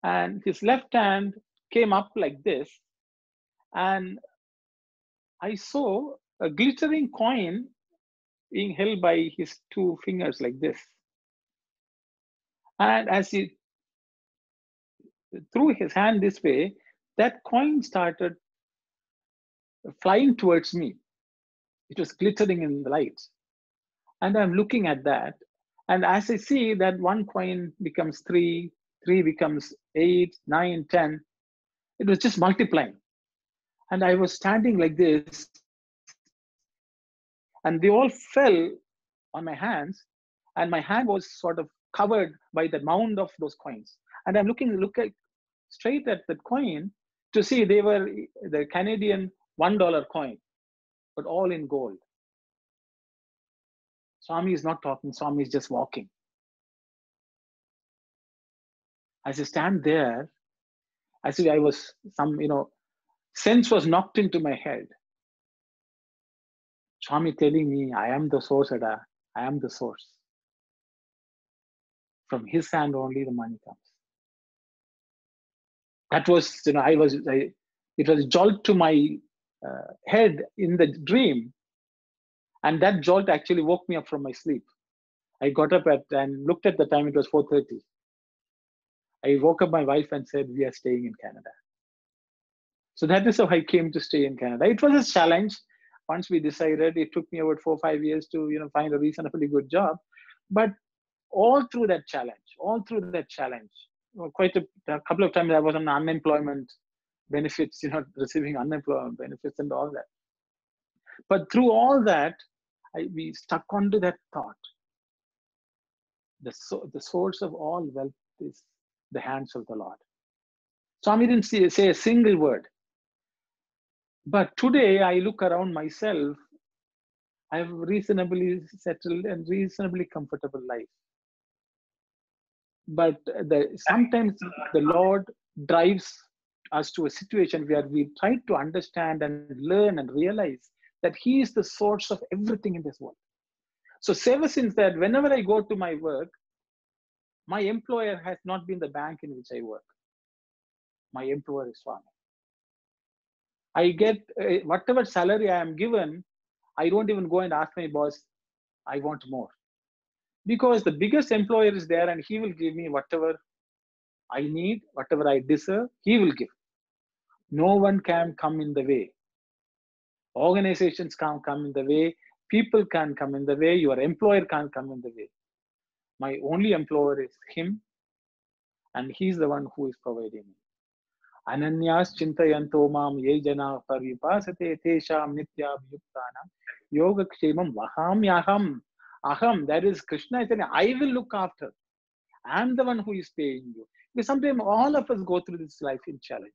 and his left hand came up like this, and I saw a glittering coin being held by his two fingers like this. And as he threw his hand this way, that coin started flying towards me. It was glittering in the light. And I'm looking at that. And as I see that one coin becomes 3, 3 becomes 8, 9, 10, it was just multiplying. And I was standing like this, and they all fell on my hands, and my hand was sort of covered by the mound of those coins. And I'm look straight at the coin to see they were the Canadian $1 coin, but all in gold. Swami is not talking, Swami is just walking. As I stand there, as if I was sense was knocked into my head. Swami telling me, I am the source, Ada. I am the source. From his hand only the money comes. That was, it was a jolt to my head in the dream. And that jolt actually woke me up from my sleep. I got up and looked at the time, it was 4:30. I woke up my wife and said, we are staying in Canada. So that is how I came to stay in Canada. It was a challenge. Once we decided, it took me about 4 or 5 years to find a reasonably good job. But all through that challenge, quite a couple of times I was on unemployment benefits, receiving unemployment benefits and all that. But through all that, we stuck onto that thought. The source of all wealth is the hands of the Lord. Swami didn't say a single word. But today I look around myself, I have reasonably settled and reasonably comfortable life. But sometimes the Lord drives us to a situation where we try to understand and learn and realize that He is the source of everything in this world. So ever since that, whenever I go to my work, my employer has not been the bank in which I work. My employer is Swami. I get whatever salary I am given, I don't even go and ask my boss, I want more. Because the biggest employer is there and he will give me whatever I need, whatever I deserve, he will give. No one can come in the way. Organizations can't come in the way. People can't come in the way. Your employer can't come in the way. My only employer is him, and he's the one who is providing me. Ananyas chintayanto mam ye jana paripasate tesham nityabhyuktanam yoga kshemam vahamyaham. Aham, that is Krishna is saying, I will look after. I'm the one who is paying you. Because sometimes all of us go through this life in challenge,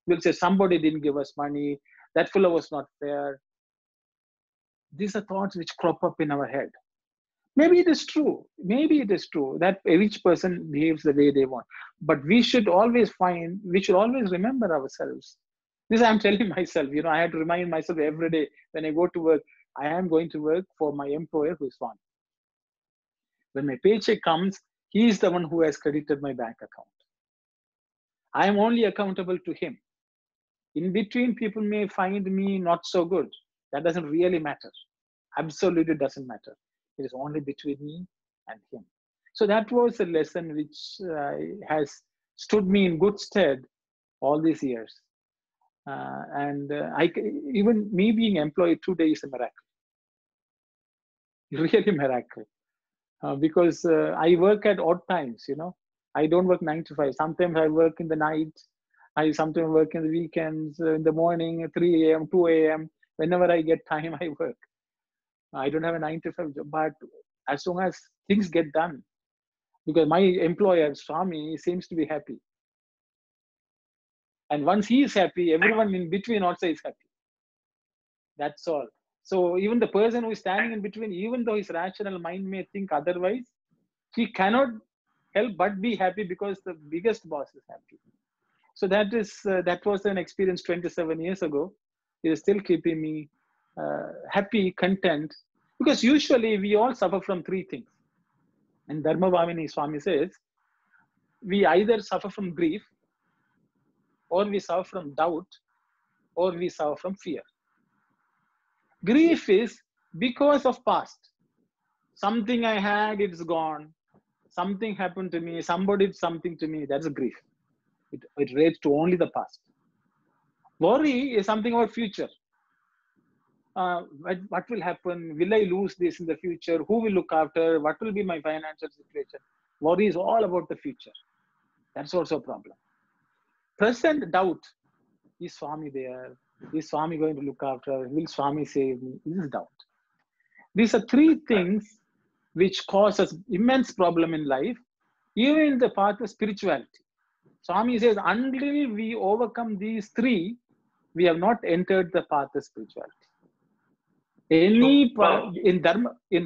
We'll say somebody didn't give us money, that fellow was not fair. These are thoughts which crop up in our head. Maybe it is true. Maybe it is true that each person behaves the way they want. But we should always remember ourselves. This I'm telling myself, I have to remind myself every day when I go to work, I am going to work for my employer who is one. When my paycheck comes, he is the one who has credited my bank account. I am only accountable to him. In between, people may find me not so good. That doesn't really matter. Absolutely doesn't matter. It is only between me and him. So that was a lesson which has stood me in good stead all these years. Even me being employed today is a miracle. Really miracle. Because I work at odd times, I don't work 9 to 5. Sometimes I work in the night. I sometimes work in the weekends, in the morning, 3 a.m., 2 a.m. Whenever I get time, I work. I don't have a 9 to 5 job, but as long as things get done, because my employer, Swami, seems to be happy. And once he is happy, everyone in between also is happy. That's all. So even the person who is standing in between, even though his rational mind may think otherwise, he cannot help but be happy because the biggest boss is happy. So that was an experience 27 years ago. It is still keeping me happy, content, because usually we all suffer from 3 things. And Dharmavamini Swami says, we either suffer from grief, or we suffer from doubt, or we suffer from fear. Grief is because of past. Something I had, it's gone. Something happened to me, somebody did something to me, that's a grief. It relates to only the past. Worry is something about future. What will happen? Will I lose this in the future? Who will look after? What will be my financial situation? Worry is all about the future. That's also a problem. Present doubt. Is Swami there? Is Swami going to look after? Will Swami save me? This is doubt. These are three things which cause us immense problem in life, even in the path of spirituality. Swami says, until we overcome these three, we have not entered the path of spirituality. In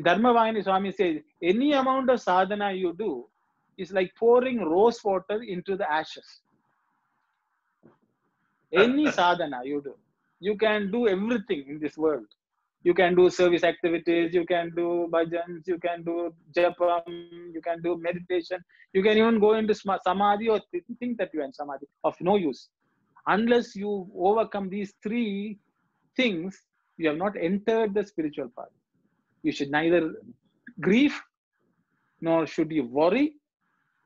Dharmavayani, Swami says, any amount of sadhana you do is like pouring rose water into the ashes. Any sadhana you do, you can do everything in this world. You can do service activities, you can do bhajans, you can do japam, you can do meditation, you can even go into samadhi or think that you are in samadhi, of no use. Unless you overcome these three things, you have not entered the spiritual path. You should neither grieve, nor should you worry,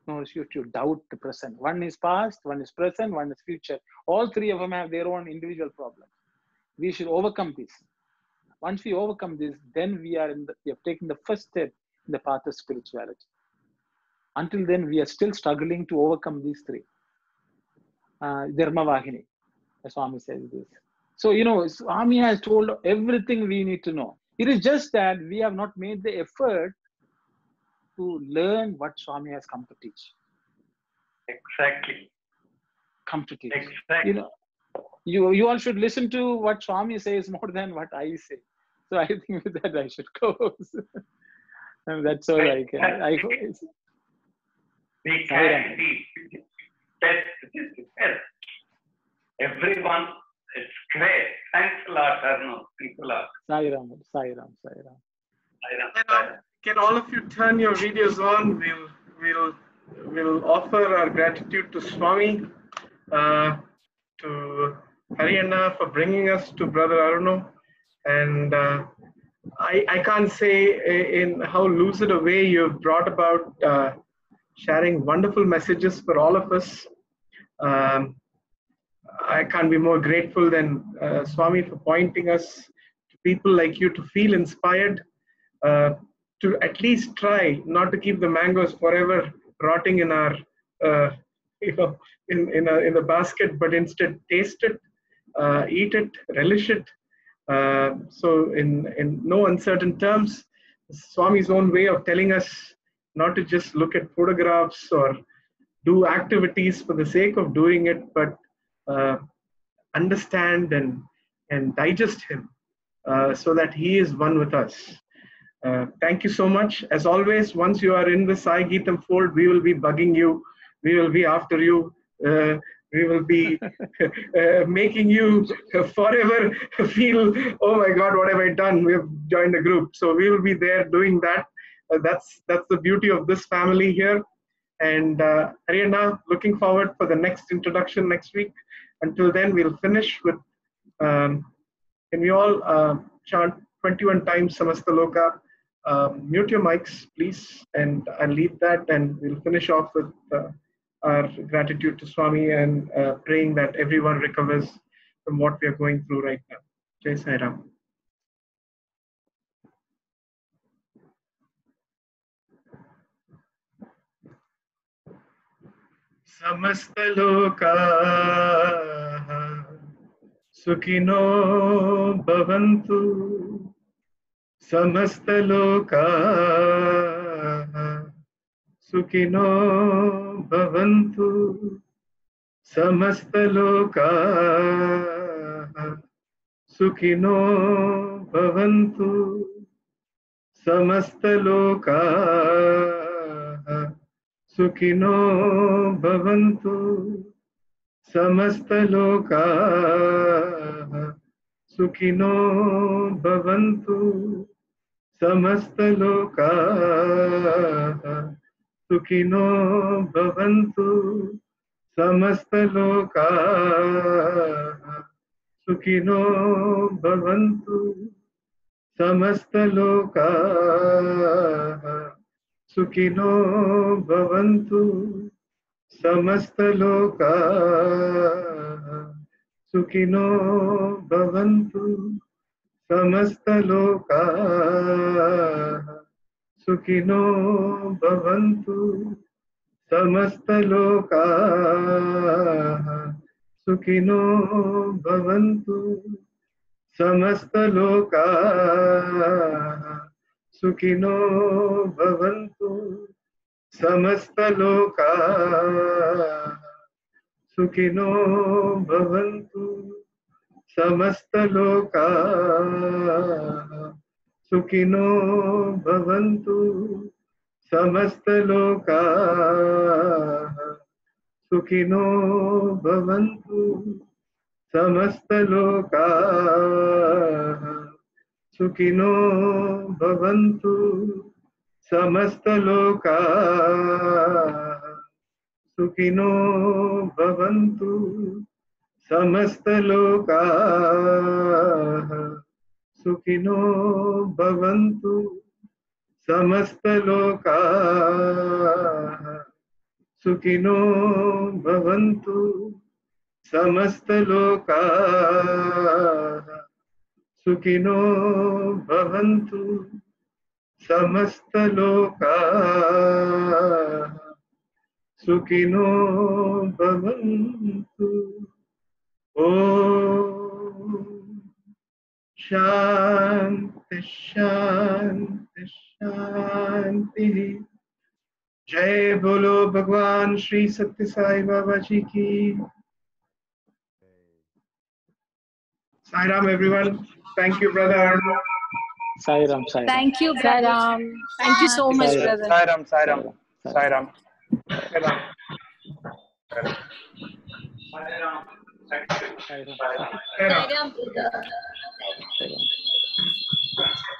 nor should you doubt the present. One is past, one is present, one is future. All three of them have their own individual problems. We should overcome this. Once we overcome this, then we have taken the first step in the path of spirituality. Until then, we are still struggling to overcome these three. Dharmavahini, as Swami says this. So, Swami has told everything we need to know. It is just that we have not made the effort to learn what Swami has come to teach. Exactly. Come to teach. Exactly. You all should listen to what Swami says more than what I say. So I think with that I should close. And that's all I can. We can test this. Everyone, it's great. Thanks a lot, Aruno. Thanks a lot. Sai Ram. Can all of you turn your videos on? We'll offer our gratitude to Swami, to Haryana for bringing us to Brother Aruno, and I can't say in how lucid a way you've brought about sharing wonderful messages for all of us. I can't be more grateful than Swami for pointing us to people like you to feel inspired, to at least try not to keep the mangoes forever rotting in our in the basket, but instead taste it, eat it, relish it. So in no uncertain terms, Swami's own way of telling us not to just look at photographs or do activities for the sake of doing it, but understand and digest him so that he is one with us. Thank you so much. As always, once you are in the Sai Geetam fold, we will be bugging you. We will be after you. We will be making you forever feel, oh my God, what have I done? We have joined a group. So we will be there doing that. That's the beauty of this family here. And Haryana, looking forward for the next introduction next week. Until then, we'll finish with, can we all chant 21 times Samasta Loka? Mute your mics, please, and I'll leave that, and we'll finish off with our gratitude to Swami and praying that everyone recovers from what we are going through right now. Jai Sai Ram. Samasta Loka Sukhino Bhavantu. Samasta Loka Sukhino Bhavantu. Samasta Loka Sukhino Bhavantu. Samasta Loka Sukhino Bhavantu. Samasta Loka Sukhino Bhavantu. Samasta Loka Sukhino Bhavantu. Samasta Loka Sukhino Bhavantu. Samasta Loka Sukhino Bhavantu. समस्तलोकाः सुखिनो भवन्तु समस्तलोकाः सुखिनो भवन्तु समस्तलोकाः सुखिनो भवन्तु समस्तलोकाः सुखिनो भवन्तु समस्तलोकाः सुखिनो भवन्तु समस्तलोकाः सुखिनो भवन्तु समस्तलोकाः सुखिनो भवन्तु समस्तलोकाः सुखिनो भवन्तु समस्तलोकाः सुखिनो भवन्तु समस्तलोकाः सुखिनो भवन्तु समस्तलोकाः सुखिनो भवन्तु समस्तलोकाः सुखिनो भवन्तु समस्तलोकाः सुखिनो भवन्तु। ओम शांति शांति शांति। जय बोलो भगवान श्री सत्य साई बाबा जी की। Sai Ram everyone. Thank you brother Aruno. Sai Ram, Sai Ram. Thank you, brother. Thank you so much, Sai Ram. brother. Sai Ram, Sai Ram, Sai Sai Ram. Sai Ram. Sai Ram. Sai Ram. Sai Ram, brother. Sai Ram.